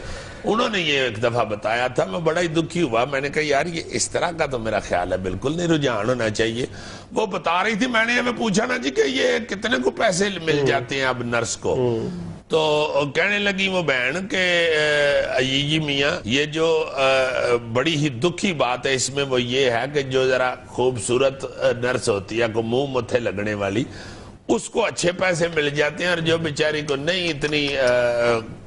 انہوں نے یہ ایک دفعہ بتایا تھا، میں بڑا ہی دکھی ہوا، میں نے کہا یار یہ اس طرح کا تو میرا خیال ہے بالکل نہیں، رجحان ہونا چاہیے۔ وہ بتا رہی تھی، میں نے ہمیں پوچھا نا جی کہ یہ کتنے کو پیسے مل جاتے ہیں اب نرس کو، تو کہنے لگی وہ بہن کہ جی میاں یہ جو بڑی ہی دکھی بات ہے اس میں وہ یہ ہے کہ جو ذرا خوبصورت نرس ہوتی ہے کو منہ متھے لگنے والی، اس کو اچھے پیسے مل جاتے ہیں، اور جو بیچاری کو نہیں اتنی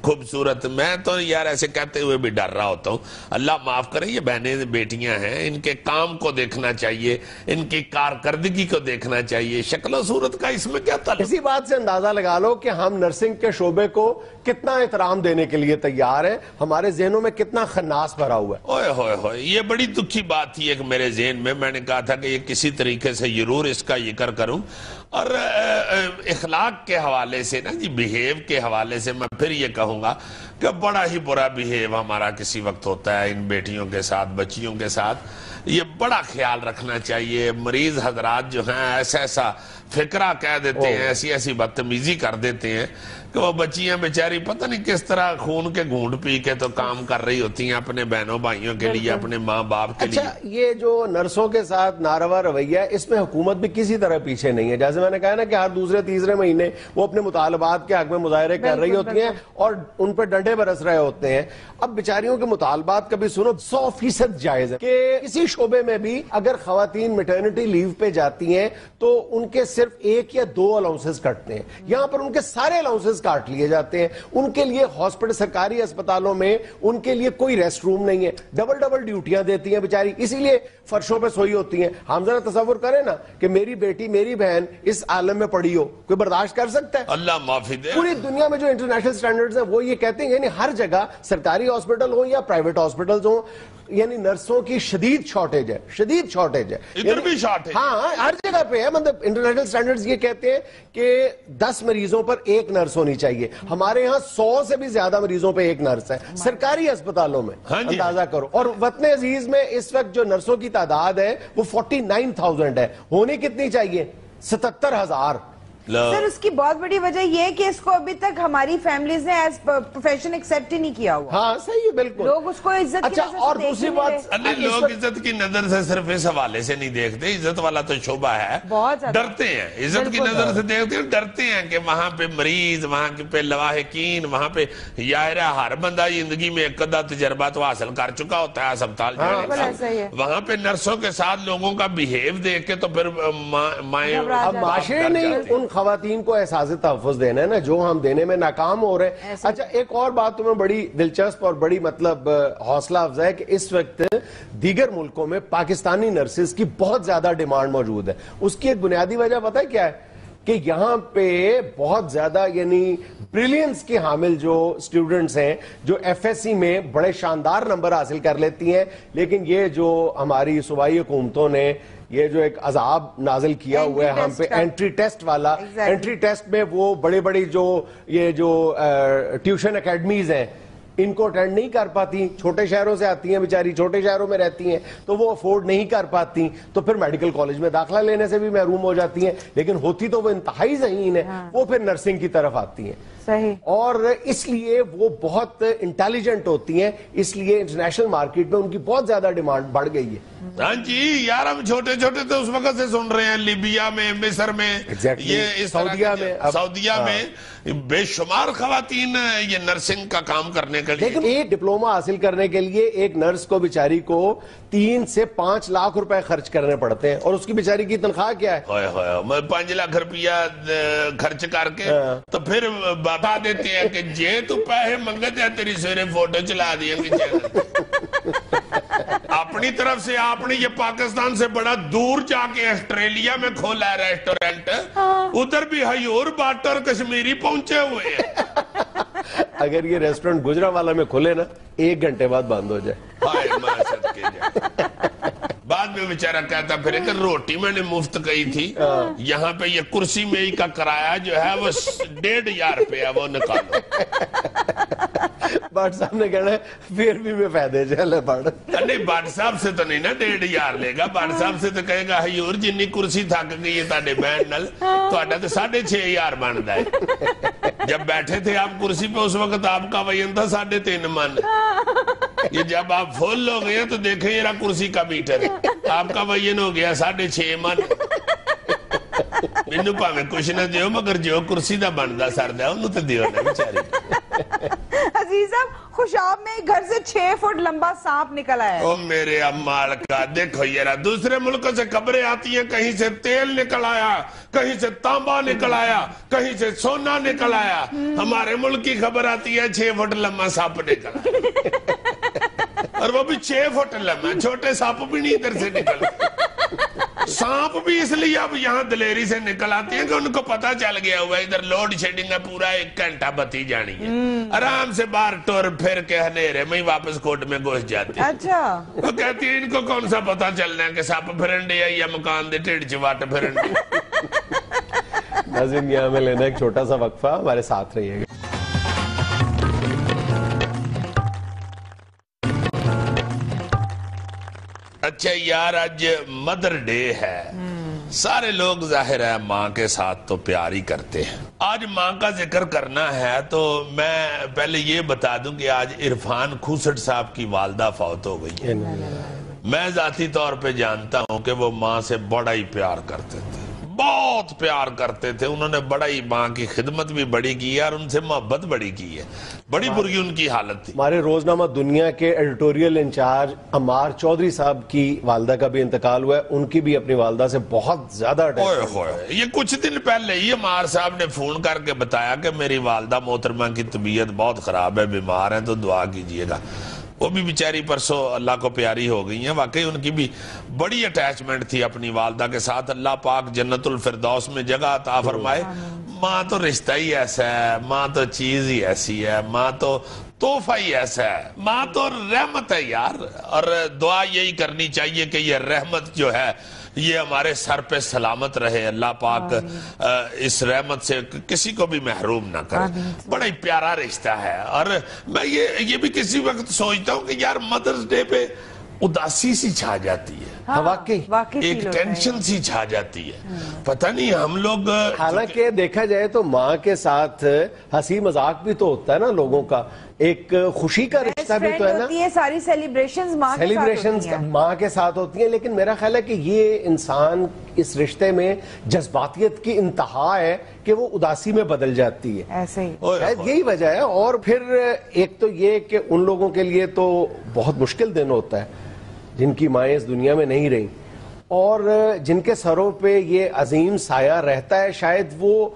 خوبصورت، میں تو یار ایسے کہتے ہوئے بھی ڈر رہا ہوتا ہوں، اللہ معاف کرے، یہ بہنیں بیٹیاں ہیں، ان کے کام کو دیکھنا چاہیے، ان کی کارکردگی کو دیکھنا چاہیے، شکل و صورت کا اس میں کیا تعلق؟ اسی بات سے اندازہ لگا لو کہ ہم نرسنگ کے شعبے کو کتنا احترام دینے کے لیے تیار ہیں، ہمارے ذہنوں میں کتنا خناس بھرا ہوا ہے۔ اوئے ہوئے ہوئے، یہ بڑی دکھی بات تھی ایک میرے ذہن میں نے کہا تھا کہ یہ کسی طریقے سے ضرور اس کا ذکر کروں، اور اخلاق کے حوالے سے نا جی، بیہیو کے حوالے سے میں پھر یہ کہوں گا کہ بڑا ہی برا بیہیو ہمارا کسی وقت ہوتا ہے ان بیٹیوں کے ساتھ، بچیوں کے ساتھ، یہ بڑا خیال رکھنا چاہیے۔ مریض حضرات جو ہیں ایسا فکرہ کہہ دیتے ہیں، ایسی بدتمیزی کر دیتے ہیں کہ وہ بچیاں بیچاری پتہ نہیں کس طرح خون کے گھونٹ پی کے تو کام کر رہی ہوتی ہیں اپنے بہنوں بھائیوں کے لیے، اپنے ماں باپ کے لیے۔ اچھا، یہ جو نرسوں کے ساتھ ناروا رویہ ہے، اس میں حکومت بھی کسی طرح پیچھے نہیں ہے۔ جیسے میں نے کہا نا کہ ہر دوسرے تیسرے مہینے وہ اپنے مطالبات کے حق میں مظاہرے کر رہی ہوتی ہیں اور ان پر ڈنڈے برس رہے ہوتے ہیں۔ اب بیچاریوں کے مطالبات کبھی سنو، 100% جائز ہے کہ کسی شعبے میں بھی اگر خواتین میٹرنٹی لیو پہ جاتی ہیں تو ان کے صرف 1 یا 2 الاؤنسز کٹتے ہیں، یہاں پر ان کے سارے الاؤنسز کاٹ لیے جاتے ہیں۔ ان کے لیے ہاسپٹل، سرکاری اسپتالوں میں ان کے لیے کوئی ریسٹ روم نہیں ہے، ڈبل ڈیوٹیاں دیتی ہیں بیچاری، اسی لیے فرشوں پہ سوئی ہوتی ہیں۔ ہم ذرا تصور کریں نا کہ میری بیٹی، میری بہن اس عالم میں پڑی ہو، کوئی برداشت کر سکتا ہے؟ اللہ معافی دے۔ پوری دنیا میں جو انٹرنیشنل سٹینڈرڈز ہیں وہ یہ کہتے ہیں، یعنی ہر جگہ سرکاری ہاسپٹل ہوں یا پرائیویٹ ہاسپٹلز ہوں، یعنی نرسوں کی شدید شارٹیج ہے، شدید شارٹیج ہے، ادھر بھی شارٹیج، ہاں ہر جگہ پہ ہے۔ مطلب انٹرنیشنل سٹینڈرڈز یہ کہتے ہیں کہ 10 مریضوں پر 1 نرس ہونی چاہیے، ہمارے ہاں 100 سے بھی زیادہ مریضوں پہ 1 نرس ہے سرکاری اسپتالوں میں، اندازہ کرو۔ اور وطن عزیز میں اس وقت جو نرسوں کی تعداد ہے وہ 49,000 ہے، ہونی کتنی چاہیے؟ 77,000۔ سر اس کی بہت بڑی وجہ یہ ہے کہ اس کو ابھی تک ہماری فیملیز نے ایز پروفیشن ایکسیپٹ ہی نہیں کیا ہوا۔ ہاں صحیح ہے، بالکل۔ لوگ اس کو عزت کی نظر سے اور دوسری بات، لوگ عزت کی نظر سے صرف اس حوالے سے نہیں دیکھتے، عزت والا تو شعبہ ہے، ڈرتے ہیں، عزت کی نظر سے دیکھتے ہیں، ڈرتے ہیں کہ وہاں پہ مریض، وہاں پہ لواحقین، وہاں پہ یارہ ہر بندہ زندگی میں ایک آدھا تجربہ تو حاصل کر چکا ہوتا ہے اسپتال جانے، وہاں پہ نرسوں کے ساتھ لوگوں کا بیہیو دیکھ کے تو پھر مائیں، اب معاشرے نے ان خواتین کو احساس تحفظ دینا ہے نا جو ہم دینے میں ناکام ہو رہے ہیں۔ اچھا، ایک اور بات تمہیں بڑی دلچسپ اور بڑی مطلب حوصلہ افزا ہے کہ اس وقت دیگر ملکوں میں پاکستانی نرسز کی بہت زیادہ ڈیمانڈ موجود ہے۔ اس کی ایک بنیادی وجہ پتہ ہے کیا ہے؟ کہ یہاں پہ بہت زیادہ یعنی بریلینس کے حامل جو سٹوڈنٹس ہیں جو FSC میں بڑے شاندار نمبر حاصل کر لیتی ہیں، لیکن یہ جو ہماری صوبائی حکومتوں نے یہ جو ایک عذاب نازل کیا ہوا ہے ہم پہ انٹری ٹیسٹ والا، انٹری ٹیسٹ میں وہ بڑی جو یہ جو ٹیوشن اکیڈمیز ہیں ان کو اٹینڈ نہیں کر پاتی، چھوٹے شہروں سے آتی ہیں بیچاری، چھوٹے شہروں میں رہتی ہیں تو وہ افورڈ نہیں کر پاتی، تو پھر میڈیکل کالج میں داخلہ لینے سے بھی محروم ہو جاتی ہیں، لیکن ہوتی تو وہ انتہائی ذہین ہے، وہ پھر نرسنگ کی طرف آتی ہیں۔ اور اس لیے وہ بہت انٹیلیجنٹ ہوتی ہیں، اس لیے انٹرنیشنل مارکیٹ میں ان کی بہت زیادہ ڈیمانڈ بڑھ گئی ہے۔ ہاں جی یار، ہم چھوٹے تو اس وقت سے سن رہے ہیں، لیبیا میں، مصر میں، یہ سعودیہ میں بے شمار خواتین یہ نرسنگ کا کام کرنے کے لیے، لیکن ایک ڈپلوما حاصل کرنے کے لیے ایک نرس کو بیچاری کو 3 سے 5 لاکھ روپے خرچ کرنے پڑتے ہیں، اور اس کی بیچاری کی تنخواہ کیا ہے؟ 5 لاکھ روپیہ خرچ کر کے تو پھر بتا دیتے ہیں کہ جے تو پیسے منگتے ہیں تیری سویرے فوٹو چلا دیا اپنی طرف سے۔ آپ نے یہ پاکستان سے بڑا دور جا کے آسٹریلیا میں کھولا ہے ریسٹورنٹ، ادھر بھی ہیور بٹ اور کشمیری پہنچے ہوئے ہیں۔ اگر یہ ریسٹورنٹ گجرانوالہ میں کھلے نا 1 گھنٹے بعد بند ہو جائے۔ بعد میں بیچارہ کہتا پھر کہ روٹی میں نے مفت کہی تھی، یہاں پہ یہ کرسی میز کا کرایہ جو ہے وہ 1,500 روپیہ وہ نکالو۔ بٹ صاحب نے کہنا ہے پھر بھی میں فائدے چلے پڑ نہیں بٹ صاحب سے تو نہیں نا 1,500 لے گا، بٹ صاحب سے تو کہے گا حضور جنی کرسی تھک گئی ہے تاڑے بہن نل تو 6,500 بنتا ہے۔ جب بیٹھے تھے آپ کرسی پہ اس وقت آپ کا وزن تھا 3.5 من، یہ جب آپ فل ہو گئے تو دیکھیں یہ کرسی کا میٹر آپ کا وزن ہو گیا 6.5 من۔ مینوں پاویں کچھ نہ دیو مگر جو کرسی دا بندا سر دا انہوں تے دیو نا بیچاری۔ عزیز صاحب خوشاب میں گھر سے 6 فٹ لمبا سانپ نکل آیا ہے۔ او میرے امال کا دیکھو یہ دوسرے ملکوں سے خبریں آتی ہیں، کہیں سے تیل نکل آیا، کہیں سے تانبا نکل آیا، کہیں سے سونا نکل آیا، ہمارے ملک کی خبر آتی ہے 6 فٹ لمبا سانپ نکل آیا، اور وہ بھی 6 فٹ لمبا، چھوٹے سانپ بھی نہیں ادھر سے نکل آیا۔ سانپ بھی اس لیے اب یہاں دلیری سے نکل آتی ہیں کہ ان کو پتا چل گیا ہوا ہے ادھر لوڈ شیڈنگ ہے، پورا 1 گھنٹہ بتی جانی ہے، آرام سے باہر ٹور پھر کے ہنیرے میں واپس کوٹ میں گھس جاتے ہیں۔ اچھا وہ کہتی ہیں ان کو کون سا پتا چلنا ہے کہ سانپ پھرنڈے ہے یا مکان دے ٹیڑ چواٹ پھرنڈے۔ ناظرین یہاں میں لینا ایک چھوٹا سا وقفہ، ہمارے ساتھ رہیے گا۔ اچھا یار آج مدر ڈے ہے، سارے لوگ ظاہر ہے ماں کے ساتھ تو پیار ہی کرتے ہیں۔ آج ماں کا ذکر کرنا ہے تو میں پہلے یہ بتا دوں کہ آج عرفان کھوسٹ صاحب کی والدہ فوت ہو گئی ہے۔ میں ذاتی طور پہ جانتا ہوں کہ وہ ماں سے بڑا ہی پیار کرتے تھے، بہت پیار کرتے تھے، انہوں نے بڑا ہی ماں کی خدمت بھی بڑی کی ہے اور ان سے محبت بڑی کی ہے، بڑی بری ان کی حالت تھی۔ ہمارے روزنامہ دنیا کے ایڈیٹوریل انچارج عمار چودھری صاحب کی والدہ کا بھی انتقال ہوا ہے، ان کی بھی اپنی والدہ سے بہت زیادہ یہ کچھ دن پہلے ہی عمار صاحب نے فون کر کے بتایا کہ میری والدہ محترمہ کی طبیعت بہت خراب ہے، بیمار ہیں تو دعا کیجئے گا۔ وہ بھی بیچاری پرسوں اللہ کو پیاری ہو گئی ہیں، واقعی ان کی بھی بڑی اٹیچمنٹ تھی اپنی والدہ کے ساتھ، اللہ پاک جنت الفردوس میں جگہ عطا فرمائے۔ ماں تو رشتہ ہی ایسا ہے، ماں تو چیز ہی ایسی ہے، ماں تو تحفہ ہی ایسا ہے، ماں تو رحمت ہے یار، اور دعا یہی کرنی چاہیے کہ یہ رحمت جو ہے یہ ہمارے سر پہ سلامت رہے، اللہ پاک اس رحمت سے کسی کو بھی محروم نہ کرے۔ بڑا ہی پیارا رشتہ ہے، اور میں یہ بھی کسی وقت سوچتا ہوں کہ یار مدرز ڈے پہ اداسی سی چھا جاتی ہے، واقعی ایک ٹینشن سی چھا جاتی ہے، پتہ نہیں ہم لوگ، حالانکہ دیکھا جائے تو ماں کے ساتھ ہنسی مذاق بھی تو ہوتا ہے نا لوگوں کا، ایک خوشی کا رشتہ بھی تو ہے نا، ساری سیلیبریشنز ماں کے ساتھ ہوتی ہیں، لیکن میرا خیال ہے کہ یہ انسان اس رشتے میں جذباتیت کی انتہا ہے کہ وہ اداسی میں بدل جاتی ہے، ایسے ہی شاید یہی وجہ ہے۔ اور پھر ایک تو یہ کہ ان لوگوں کے لیے تو بہت مشکل دن ہوتا ہے جن کی مائیں اس دنیا میں نہیں رہیں، اور جن کے سروں پہ یہ عظیم سایہ رہتا ہے، شاید وہ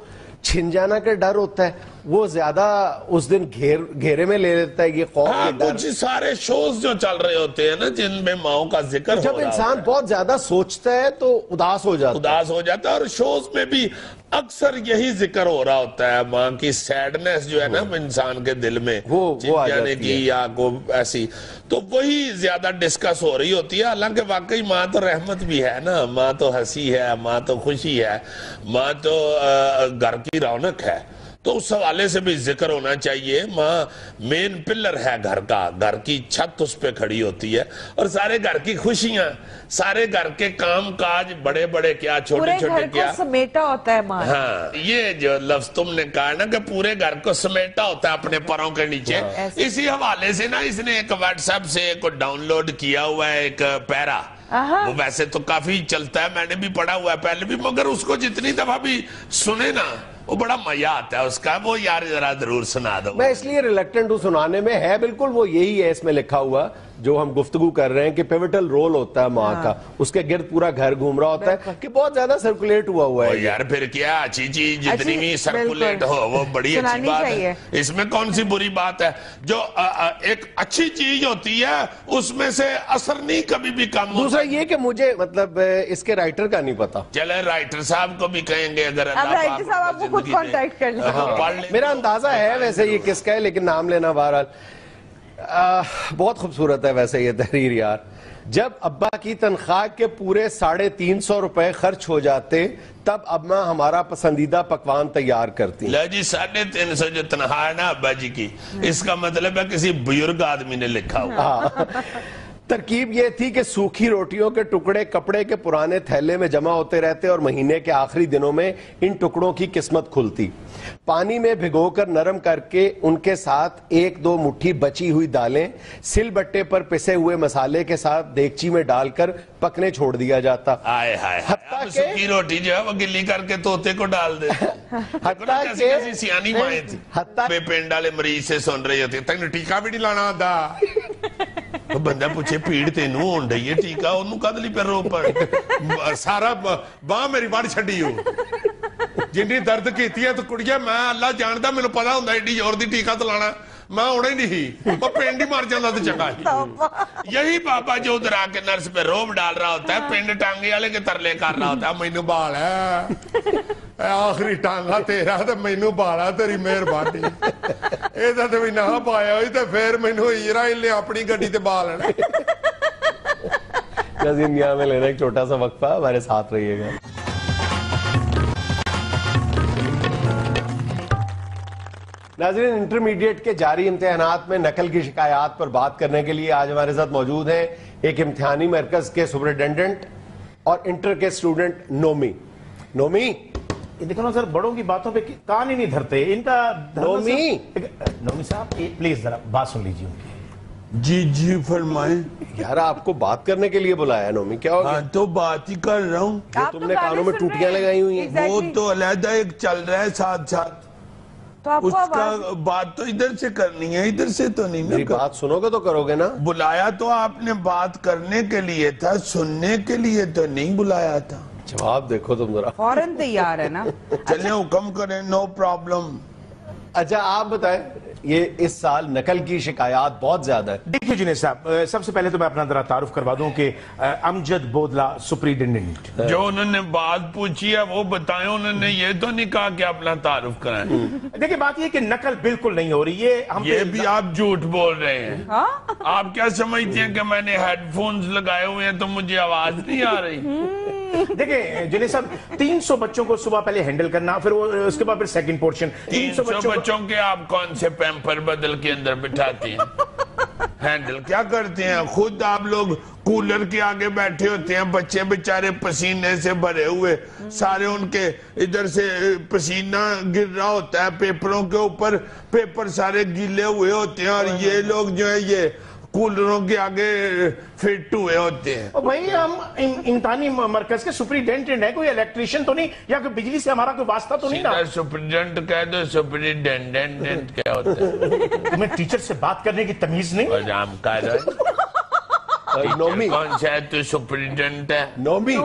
چھن جانا کا ڈر ہوتا ہے، وہ زیادہ اس دن گھیرے میں لے لیتا ہے یہ خوف۔ کچھ سارے شوز جو چل رہے ہوتے ہیں نا جن میں ماؤں کا ذکر ہو رہا جب انسان بہت زیادہ سوچتا ہے تو اداس ہو جاتا ہے، اور شوز میں بھی اکثر یہی ذکر ہو رہا ہوتا ہے، ماں کی سیڈنس جو ہے نا انسان کے دل میں وہ جانے کی یا ایسی، تو وہی زیادہ ڈسکس ہو رہی ہوتی ہے۔ حالانکہ واقعی ماں تو رحمت بھی ہے نا، ماں تو ہنسی ہے، ماں تو خوشی ہے، ماں تو گھر کی رونق ہے، تو اس حوالے سے بھی ذکر ہونا چاہیے۔ ماں مین پلر ہے گھر کا، گھر کی چھت اس پہ کھڑی ہوتی ہے، اور سارے گھر کی خوشیاں، سارے گھر کے کام کاج، بڑے بڑے کیا چھوٹے چھوٹے کیا، سمیٹا ہوتا ہے ماں۔ ہاں یہ جو لفظ تم نے کہا نا کہ پورے گھر کو سمیٹا ہوتا ہے اپنے پروں کے نیچے، اسی حوالے سے نا اس نے ایک واٹس ایپ سے ایک ڈاؤن لوڈ کیا ہوا ہے ایک پیرا، وہ ویسے تو کافی چلتا ہے، میں نے بھی پڑھا ہوا ہے پہلے بھی، مگر اس کو جتنی دفعہ بھی سنے نا وہ بڑا مزہ آتا ہے اس کا، وہ یار ذرا ضرور سنا دو۔ میں اس لیے ریلیکٹنٹ ہوں سنانے میں، ہے بالکل وہ یہی ہے اس میں لکھا ہوا جو ہم گفتگو کر رہے ہیں کہ پیوٹل رول ہوتا ہے ماں کا، اس کے گرد پورا گھر گھوم رہا ہوتا ہے کہ بہت زیادہ سرکولیٹ ہوا ہے یار، پھر کیا اچھی چیز جتنی بھی سرکولیٹ ہو وہ بڑی اچھی بات ہے، اس میں کون سی بری بات ہے؟ جو ایک اچھی چیز ہوتی ہے اس میں سے اثر نہیں کبھی بھی کم ہوتا۔ دوسرا یہ کہ مجھے مطلب اس کے رائٹر کا نہیں پتا، چلے رائٹر صاحب کو بھی کہیں گے، اگر رائٹر صاحب آپ کو خود کانٹیکٹ کر لیں۔ میرا اندازہ ہے ویسے یہ کس کا ہے، لیکن نام لینا بہرحال بہت خوبصورت ہے ویسے یہ تحریر یار. جب ابا کی تنخواہ کے پورے 350 روپے خرچ ہو جاتے تب اماں ہمارا پسندیدہ پکوان تیار کرتی. لے جی 350 جو تنخواہ ہے نا ابا جی کی, اس کا مطلب ہے کسی بزرگ آدمی نے لکھا ہوا. ترکیب یہ تھی کہ سوکھی روٹیوں کے ٹکڑے کپڑے کے پرانے تھیلے میں جمع ہوتے رہتے اور مہینے کے آخری دنوں میں ان ٹکڑوں کی قسمت کھلتی. پانی میں بھگو کر نرم کر کے ان کے ساتھ 1-2 مٹھی بچی ہوئی دالیں سل بٹے پر پسے ہوئے مسالے کے ساتھ دیگچی میں ڈال کر پکنے چھوڑ دیا جاتا. آئے ہائے, اب سوکھی روٹی جو ہے وہ گلی کر کے طوطے کو ڈال دے. کیسی سیانی مائیں تھی, بے پینڈ والے مریض سے سن رہی ہوتی, تک ٹیکا بھی نہیں لانا آتا. بندہ پوچھے پیڑ تینوں ہون رہی ہے ٹیکا انہوں کدلی پہ رو پڑ سارا باں میری بڑھ چھڑی ہو جنہی درد کیتی ہے تو کڑیا میں اللہ جاندہ میں نے پتا ہوں ایڈی اور دی ٹیکا تو لانا میں ہونا ہی نہیں, وہ پینڈ ہی مار جاندہ تو چکا ہی. یہی بابا جو ادھر آ کے نرس پہ روب ڈال رہا ہوتا ہے, پینڈ ٹانگی والے کے ترلے کر رہا ہوتا ہے, مینو بال ہے آخری ٹانگا تیرا تو مینو بالا تیری مہربانی, یہ تو بھی نہ پایا ہوئی تو پھر مینو اسرائیل نے اپنی گڈی تے بال ہے. ناظرین یہاں میں لینا ایک چھوٹا سا وقفہ, ہمارے ساتھ رہیے گا. ناظرین انٹرمیڈیٹ کے جاری امتحانات میں نقل کی شکایات پر بات کرنے کے لیے آج ہمارے ساتھ موجود ہیں ایک امتحانی مرکز کے سپرنٹینڈنٹ اور انٹر کے اسٹوڈنٹ نومی. نومی دیکھو نا سر, بڑوں کی باتوں پہ کان ہی نہیں دھرتے ان کا. نومی صاحب پلیز ذرا بات سن لیجیے ان کی. جی جی فرمائیں. یار آپ کو بات کرنے کے لیے بلایا ہے نومی, کیا ہو گیا؟ تو بات ہی کر رہا ہوں. تم نے کانوں میں ٹوٹیاں لگائی ہوئی ہیں. وہ تو علیحدہ ایک چل رہا ہے ساتھ ساتھ, اس کا بات تو ادھر سے کرنی ہے, ادھر سے تو نہیں. میری بات سنو گے تو کرو گے نا. بلایا تو آپ نے بات کرنے کے لیے تھا, سننے کے لیے تو نہیں بلایا تھا. جواب دیکھو تم ذرا. فوراً تیار ہے نا. چلیں حکم کریں, نو پرابلم. اچھا آپ بتائیں, یہ اس سال نقل کی شکایات بہت زیادہ ہے. دیکھیے جنید صاحب, سب سے پہلے تو میں اپنا ذرا تعارف کروا دوں کہ امجد بودلہ سپرنٹینڈنٹ. جو انہوں نے بات پوچھی ہے وہ بتائیں, انہوں نے یہ تو نہیں کہا کہ اپنا تعارف کرائیں. دیکھیں بات یہ کہ نقل بالکل نہیں ہو رہی ہے. یہ بھی آپ جھوٹ بول رہے ہیں. آپ کیا سمجھتے ہیں کہ میں نے ہیڈ فونز لگائے ہوئے ہیں تو مجھے آواز نہیں آ رہی؟ دیکھیں جنید صاحب 300 بچوں کو صبح پہلے ہینڈل کرنا, پھر اس کے بعد پھر سیکنڈ پورشن. 300 بچوں کے آپ کون سے پیمپر بدل کے اندر بٹھاتے ہیں, ہینڈل کیا کرتے ہیں؟ خود آپ لوگ کولر کے آگے بیٹھے ہوتے ہیں, بچے بیچارے پسینے سے بھرے ہوئے, سارے ان کے ادھر سے پسینہ گر رہا ہوتا ہے پیپروں کے اوپر, پیپر سارے گیلے ہوئے ہوتے ہیں, اور یہ لوگ جو ہے یہ کولروں کے آگے فٹ ہوئے ہوتے ہیں. بھائی ہم امتحانی مرکز کے سپرنٹینڈنٹ ہیں, کوئی الیکٹریشن تو نہیں, یا کوئی بجلی سے ہمارا کوئی واسطہ تو نہیں نا. سپرنٹینڈنٹ کہہ دو, سپرنٹینڈنٹ کیا ہوتا ہے؟ تمہیں ٹیچر سے بات کرنے کی تمیز نہیں؟ وجام کہہ رہا ہے. نومی کون سا ہے تو سپرنٹینڈنٹ ہے؟ نومی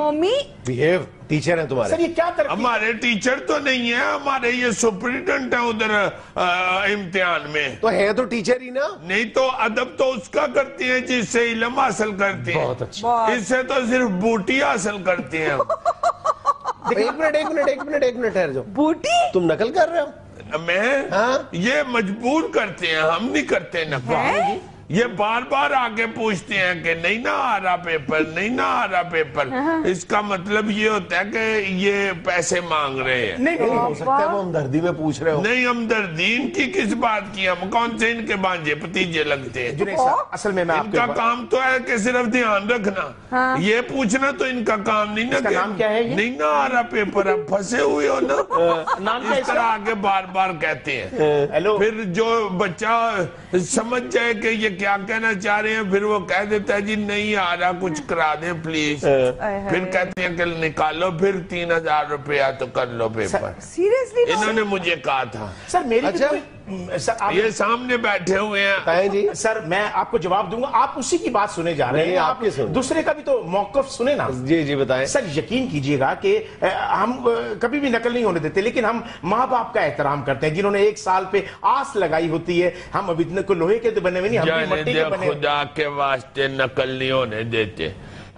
بیہیو, ٹیچر ہیں تمہارے. سر یہ کیا ترقی؟ ہمارے ٹیچر تو نہیں ہیں, ہمارے یہ سپرنٹینڈنٹ ہیں ادھر امتحان میں. تو ہے تو ٹیچر ہی نا. نہیں تو ادب تو اس کا کرتے ہیں جس سے علم حاصل کرتے ہیں. بہت اچھا. اس سے تو صرف بوٹی حاصل کرتے ہیں. ایک منٹ ٹھہر جاؤ. بوٹی تم نقل کر رہے ہو؟ میں یہ مجبور کرتے ہیں, ہم نہیں کرتے نقل. یہ بار بار آگے پوچھتے ہیں کہ نہیں نہ آ رہا پیپر, نہیں نہ آ رہا پیپر. اس کا مطلب یہ ہوتا ہے کہ یہ پیسے مانگ رہے ہیں. نہیں ہو سکتا ہے وہ ہمدردی میں پوچھ رہے ہو. نہیں, ہمدردی ان کی کس بات کی, ہم کون سے ان کے بانجے بھتیجے لگتے ہیں. اصل میں ان کا کام تو ہے کہ صرف دھیان رکھنا, یہ پوچھنا تو ان کا کام نہیں نا. نام کیا ہے؟ نہیں نہ آ رہا پیپر, اب پھنسے ہوئے ہو نا, اس طرح آگے بار بار کہتے ہیں. پھر جو بچہ سمجھ جائے کہ یہ کیا کہنا چاہ رہے ہیں, پھر وہ کہہ دیتا ہے جی نہیں آ رہا, کچھ کرا دیں پلیز. پھر کہتے ہیں کہ نکالو پھر 3000 روپیہ تو کر لو پیپر. سیریسلی انہوں نے مجھے کہا تھا. سر میری یہ سامنے بیٹھے ہوئے ہیں جی. سر میں آپ کو جواب دوں گا, آپ اسی کی بات سنے جا رہے ہیں, آپ دوسرے کا بھی تو موقف سنے نا. جی جی بتائیں. سر یقین کیجئے گا کہ ہم کبھی بھی نقل نہیں ہونے دیتے, لیکن ہم ماں باپ کا احترام کرتے ہیں جنہوں نے 1 سال پہ آس لگائی ہوتی ہے. ہم ابھی اتنے کو لوہے کے تو بنے ہوئے نہیں, ہم بھی مٹی کے بنے. خدا کے واسطے نقل نہیں ہونے دیتے.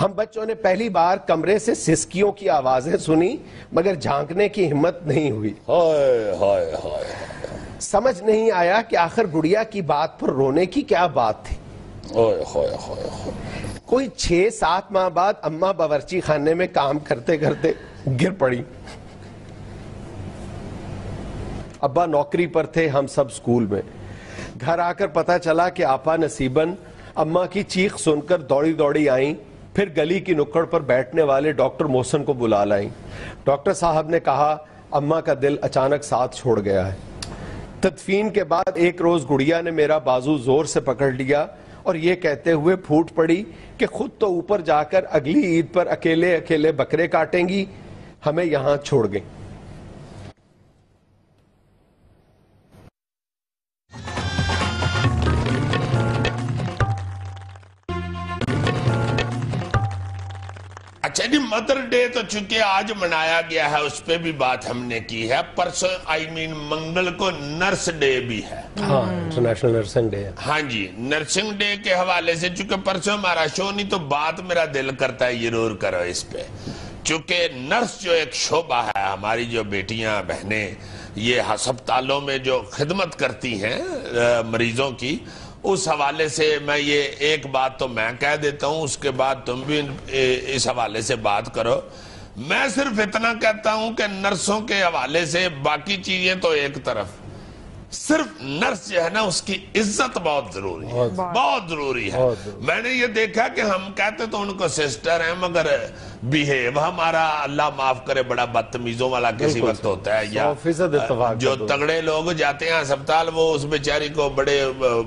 ہم بچوں نے پہلی بار کمرے سے سسکیوں کی آوازیں سنی مگر جھانکنے کی ہمت نہیں ہوئی. ہائے ہائے ہائے. سمجھ نہیں آیا کہ آخر گڑیا کی بات پر رونے کی کیا بات تھی. کوئی 6-7 ماہ بعد اماں باورچی خانے میں کام کرتے کرتے گر پڑی. ابا نوکری پر تھے, ہم سب اسکول میں. گھر آ کر پتا چلا کہ آپا نصیباً اماں کی چیخ سن کر دوڑی دوڑی آئیں. پھر گلی کی نکڑ پر بیٹھنے والے ڈاکٹر محسن کو بلا لائیں. ڈاکٹر صاحب نے کہا اماں کا دل اچانک ساتھ چھوڑ گیا ہے. تدفین کے بعد ایک روز گڑیا نے میرا بازو زور سے پکڑ لیا اور یہ کہتے ہوئے پھوٹ پڑی کہ خود تو اوپر جا کر اگلی عید پر اکیلے اکیلے بکرے کاٹیں گی, ہمیں یہاں چھوڑ گئیں. اچھا جی, مدر ڈے تو چونکہ آج منایا گیا ہے اس پہ بھی بات ہم نے کی ہے. پرسوں منگل کو نرس ڈے بھی ہے. ہاں, انٹرنیشنل نرسنگ ڈے ہے. ہاں جی, نرسنگ ڈے کے حوالے سے چونکہ پرسوں ہمارا شو نہیں تو بات میرا دل کرتا ہے ضرور کرو اس پہ. چونکہ نرس جو ایک شعبہ ہے, ہماری جو بیٹیاں بہنیں یہ ہسپتالوں میں جو خدمت کرتی ہیں مریضوں کی, اس حوالے سے میں یہ ایک بات تو میں کہہ دیتا ہوں, اس کے بعد تم بھی اس حوالے سے بات کرو. میں صرف اتنا کہتا ہوں کہ نرسوں کے حوالے سے باقی چیزیں تو ایک طرف, صرف نرس جو ہے نا اس کی عزت بہت ضروری ہے, بہت ضروری ہے. میں نے یہ دیکھا کہ ہم کہتے تو ان کو سسٹر ہیں مگر بیہیو ہمارا اللہ معاف کرے بڑا بدتمیزوں والا کسی وقت ہوتا ہے. یا جو تگڑے لوگ جاتے ہیں ہسپتال وہ اس بیچاری کو بڑے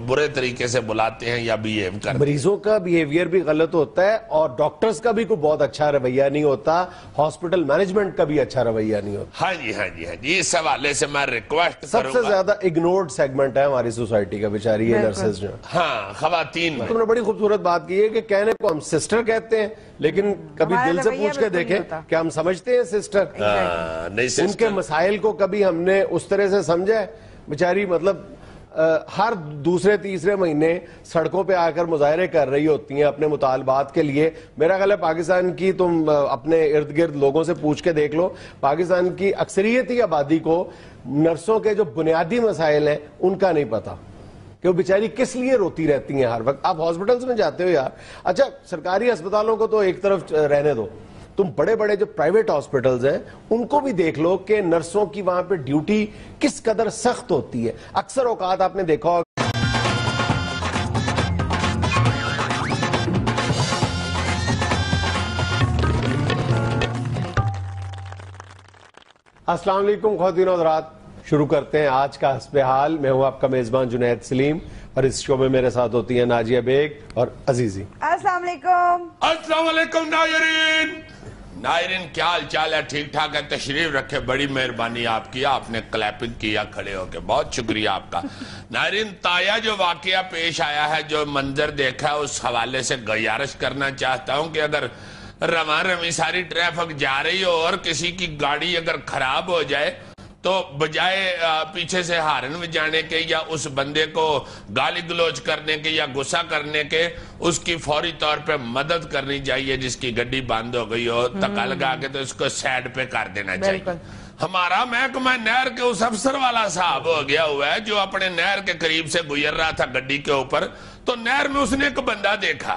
برے طریقے سے بلاتے ہیں یا بیہیو کرتے ہیں. مریضوں کا بیہیویئر بھی غلط ہوتا ہے اور ڈاکٹرز کا بھی کوئی بہت اچھا رویہ نہیں ہوتا, ہاسپٹل مینجمنٹ کا بھی اچھا رویہ نہیں ہوتا. ہاں جی ہاں جی ہاں جی, اس حوالے سے میں ریکویسٹ کروں گا. سب سے زیادہ اگنورڈ سیگمنٹ ہے ہماری سوسائٹی کا بیچاری یہ نرسز جو. ہاں, خواتین میں تم نے بڑی خوبصورت بات کی ہے کہ کہنے کو ہم سسٹر کہتے ہیں لیکن کبھی دل سے پوچھ کے دیکھیں کہ ہم سمجھتے ہیں سسٹر, ان کے مسائل کو کبھی ہم نے اس طرح سے سمجھا ہے. بیچاری مطلب ہر دوسرے تیسرے مہینے سڑکوں پہ آ کر مظاہرے کر رہی ہوتی ہیں اپنے مطالبات کے لیے. میرا خیال ہے پاکستان کی تم اپنے ارد گرد لوگوں سے پوچھ کے دیکھ لو, پاکستان کی اکثریتی آبادی کو نرسوں کے جو بنیادی مسائل ہیں ان کا نہیں پتا کہ وہ بیچاری کس لیے روتی رہتی ہیں ہر وقت. آپ ہاسپٹلز میں جاتے ہو یار, اچھا سرکاری ہسپتالوں کو تو ایک طرف رہنے دو, تم بڑے بڑے جو پرائیویٹ ہاسپٹلز ہیں ان کو بھی دیکھ لو کہ نرسوں کی وہاں پہ ڈیوٹی کس قدر سخت ہوتی ہے. اکثر اوقات آپ نے دیکھا ہوگا السلام علیکم خواتین و حضرات, شروع کرتے ہیں آج کا حسب حال. میں ہوں آپ کا میزبان جنید سلیم اور اس شو میں میرے ساتھ ہوتی ہیں ناجیہ بیگ اور عزیزی. السلام علیکم. السلام علیکم ناظرین. ناظرین کیا حال چال ہے؟ ٹھیک ٹھاک ہے؟ تشریف رکھے, بڑی مہربانی آپ کی, آپ نے کلیپنگ کیا کھڑے ہو کے, بہت شکریہ آپ کا. ناظرین تایا جو واقعہ پیش آیا ہے, جو منظر دیکھا ہے, اس حوالے سے گزارش کرنا چاہتا ہوں کہ اگر رواں رمی ساری ٹریفک جا رہی ہو اور کسی کی گاڑی اگر خراب ہو جائے تو بجائے پیچھے سے ہارن بجانے کے یا اس بندے کو گالی گلوچ کرنے کے یا غصہ کرنے کے, اس کی فوری طور پہ مدد کرنی چاہیے. جس کی گڈی بند ہو گئی ہو تکا لگا کے تو اس کو سائڈ پہ کر دینا چاہیے. ہمارا محکمہ نہر کے اس افسر والا صاحب ہو گیا ہوا ہے جو اپنے نہر کے قریب سے گزر رہا تھا گڈی کے اوپر, تو نہر میں اس نے ایک بندہ دیکھا,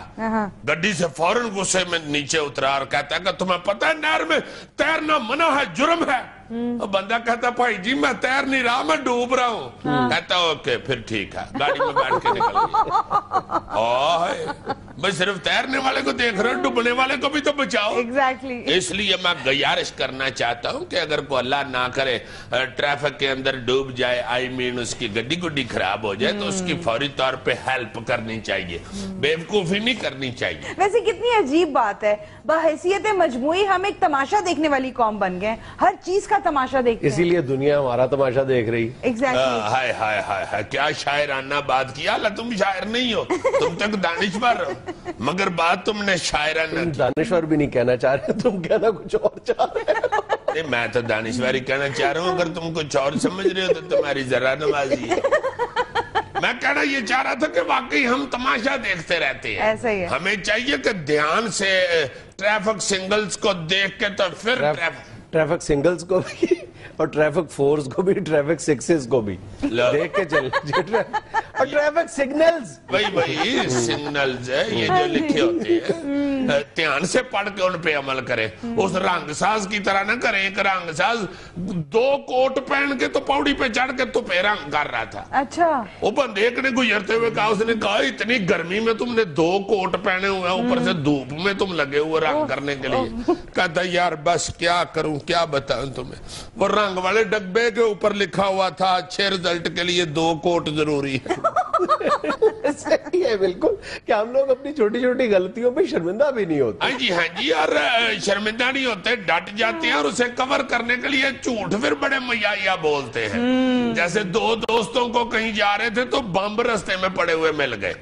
گڈی سے فوراً غصے میں نیچے اترا اور کہتا ہے کہ تمہیں پتہ ہے نہر میں تیرنا منع ہے, جرم ہے. بندہ کہتا بھائی جی میں تیر نہیں رہا, میں ڈوب رہا ہوں. کہتا اوکے پھر ٹھیک ہے, گاڑی میں بیٹھ کے نکل گیا. میں صرف تیرنے والے کو دیکھ رہا ہوں, ڈوبنے والے کو بھی تو بچاؤ. اس لیے میں گزارش کرنا چاہتا ہوں کہ اگر کوئی اللہ نہ کرے ٹریفک کے اندر ڈوب جائے, اس کی گڈی گڈی خراب ہو جائے, تو اس کی فوری طور پہ ہیلپ کرنی چاہیے, بیوقوفی نہیں کرنی چاہیے. ویسے کتنی عجیب بات ہے, بحیثیت مجموعی ہم ایک تماشا دیکھنے والی قوم بن گئے, ہر چیز کا تماشا دیکھتے ہیں. اسی لیے دنیا ہمارا تماشا دیکھ رہی. ہائے ہائے ہائے, کیا شاعرانہ بات کیا. اللہ تم شاعر نہیں ہو, تم تک دانشور ہو, مگر بات تم نے شاعرانہ. دانشور بھی نہیں کہنا چاہ رہے, تم کہنا کچھ اور چاہ رہے ہو. میں تو دانشوری کہنا چاہ رہا ہوں, اگر تم کچھ اور سمجھ رہے ہو تو تمہاری ذرا نوازی ہے. میں کہنا یہ چاہ رہا تھا کہ واقعی ہم تماشا دیکھتے رہتے ہیں. ایسا ہی ہے. ہمیں چاہیے کہ دھیان سے ٹریفک سنگلز کو دیکھ کے تو پھر ٹریفک سنگلز کو بھی اور ٹریفک فورز کو بھی, ٹریفک سکسز کو بھی دیکھ کے چل. اور ٹریفک سگنلز, وہی سگنلز ہے یہ جو لکھے ہوتے ہیں, دھیان سے پڑھ کے ان پہ عمل کریں. اس رنگ ساز کی طرح نہ کریں. ایک رنگ ساز 2 کوٹ پہن کے تو پوڑی پہ چڑھ کے تو پہ رنگ کر رہا تھا. اچھا. وہ بندے ایک نے گزرتے ہوئے کہا, اس نے کہا اتنی گرمی میں تم نے 2 کوٹ پہنے ہوئے ہیں, اوپر سے دھوپ میں تم لگے ہوئے رنگ کرنے کے لیے. کہتا یار بس کیا کروں, کیا بتاؤں تمہیں. وہ رنگ والے ڈبے کے اوپر لکھا ہوا تھا اچھے رزلٹ کے لیے 2 کوٹ ضروری ہے. صحیح ہے بالکل, کہ ہم لوگ اپنی چھوٹی چھوٹی غلطیوں پہ شرمندہ بھی نہیں ہوتے. ہاں جی, اور شرمندہ نہیں ہوتے, ڈٹ جاتے ہیں اور اسے کور کرنے کے لیے جھوٹ پھر بڑے میاں بولتے ہیں. جیسے 2 دوستوں کو کہیں جا رہے تھے تو بمب رستے میں پڑے ہوئے مل گئے.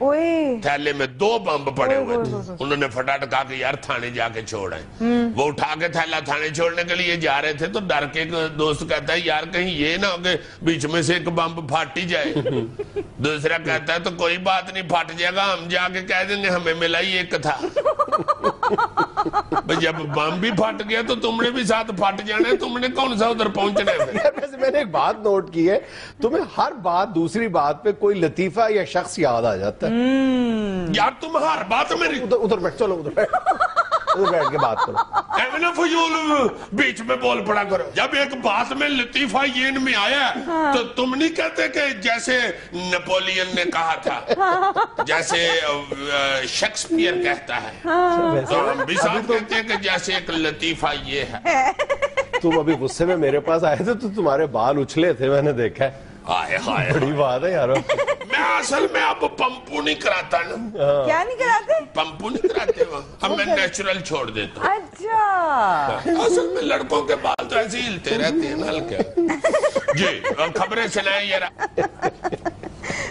تھیلے میں 2 بمب پڑے ہوئے تھے. انہوں نے فٹافٹ کہا کہ یار تھانے جا کے چھوڑیں. وہ اٹھا کے تھیلا تھانے چھوڑنے کے لیے جا رہے تھے تو ڈر کے ایک دوست کہتا ہے یار کہیں یہ نہ ہو کہ بیچ میں سے ایک بمب پھٹ ہی جائے. دوسرا کہتا ہے تو کوئی بات نہیں, پھٹ جائے گا, ہم جا کے کہہ دیں گے ہمیں ملا ہی ایک تھا. جب بم بھی پھٹ گیا تو تم نے بھی ساتھ پھٹ جانا ہے, تم نے کون سا ادھر پہنچنا ہے. میں نے ایک بات نوٹ کی ہے, تمہیں ہر بات دوسری بات پہ کوئی لطیفہ یا شخص یاد آ جاتا ہے. یار تم ہر بات میں ادھر بیٹھ, چلو ادھر بیٹھ کے بات کرو. فضول بیچ میں بول پڑا کرو. جب ایک بات میں لطیفہ یہ میں آیا تو تم نہیں کہتے کہ جیسے نپولین نے کہا تھا, جیسے شیکسپیئر کہتا ہے, تو ہم بھی ساتھ کہتے ہیں کہ جیسے ایک لطیفہ یہ ہے. تم ابھی غصے میں میرے پاس آئے تھے تو تمہارے بال اچھلے تھے, میں نے دیکھا ہے. بڑی بات ہے یار. میں اصل میں اب پمپو نہیں کراتا نا. کیا نہیں کراتے؟ پمپو نہیں کراتے وہ, اب میں نیچرل چھوڑ دیتا ہوں. اچھا. اصل میں لڑکوں کے بال تو ایسے ہلتے رہتے ہیں نا ہلکے. جی خبریں سنائیں یہ.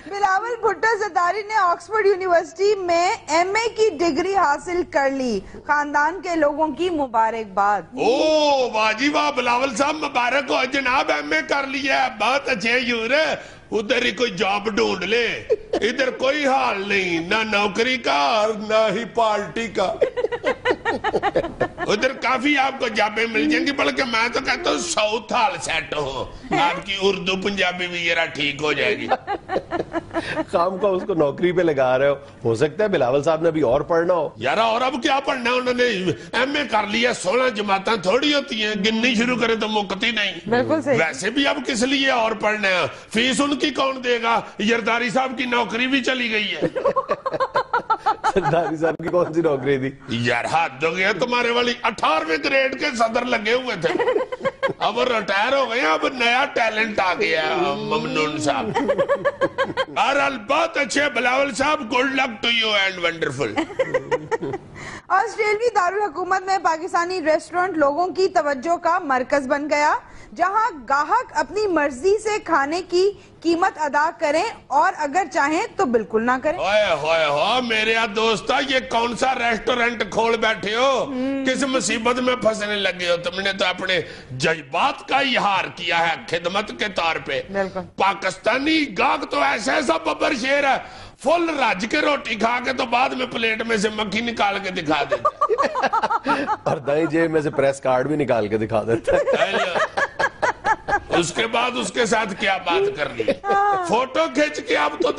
بلاول بھٹو زرداری نے آکسفورڈ یونیورسٹی میں MA کی ڈگری حاصل کر لی, خاندان کے لوگوں کی مبارکباد. او واہ جی واہ, بلاول صاحب مبارک ہو جناب, MA کر لیا, بہت اچھے یور. ادھر ہی کوئی جاب ڈھونڈ لے, ادھر کوئی حال نہیں, نہ نوکری کا اور نہ ہی پارٹی کا. ادھر کافی آپ کو جابیں مل جائیں گی, بلکہ میں تو کہتا ہوں ساؤتھ حال سیٹ ہو, آپ کی اردو پنجابی بھی ذرا ٹھیک ہو جائے گی. خام کو اس کو نوکری پہ لگا رہے ہو سکتا ہے بلاول صاحب نے ابھی اور پڑھنا ہو. یار اور اب کیا پڑھنا ہے, انہوں نے MA کر لیا, 16 جماعتیں تھوڑی ہوتی ہیں, گننی شروع کریں تو مکتی نہیں. بالکل صحیح. ویسے بھی اب کس لیے اور پڑھنا ہے, فیس ان کی کون دے گا, زرداری صاحب کی نوکری بھی چلی گئی ہے. زرداری صاحب کی کون سی نوکری تھی یار, حد ہو گیا, تمہارے والی 18ویں گریڈ کے صدر لگے ہوئے تھے, اب ریٹائر ہو گئے, اب نیا ٹیلنٹ آ گیا ممنون صاحب. بہرحال بہت اچھے بلاول صاحب, good luck to you and wonderful. آسٹریلوی دارالحکومت میں پاکستانی ریسٹورنٹ لوگوں کی توجہ کا مرکز بن گیا, جہاں گاہک اپنی مرضی سے کھانے کی قیمت ادا کریں اور اگر چاہیں تو بالکل نہ کریں. ہوئے میرے دوستا, یہ کون سا ریسٹورنٹ کھول بیٹھے ہو, کس مصیبت میں پھنسنے لگے ہو. تم نے تو اپنے جذبات کا اظہار کیا ہے خدمت کے طور پہ. پاکستانی گاہک تو ایسا ببر شیر ہے, فل رج کے روٹی کھا کے تو بعد میں پلیٹ میں سے مکھی نکال کے دکھا دیتا, اور دائیں جیب میں سے پریس کارڈ بھی نکال کے دکھا دیتا ہے. اس کے بعد اس کے ساتھ کیا بات کرنی ہے, فوٹو کھینچ کے آپ تو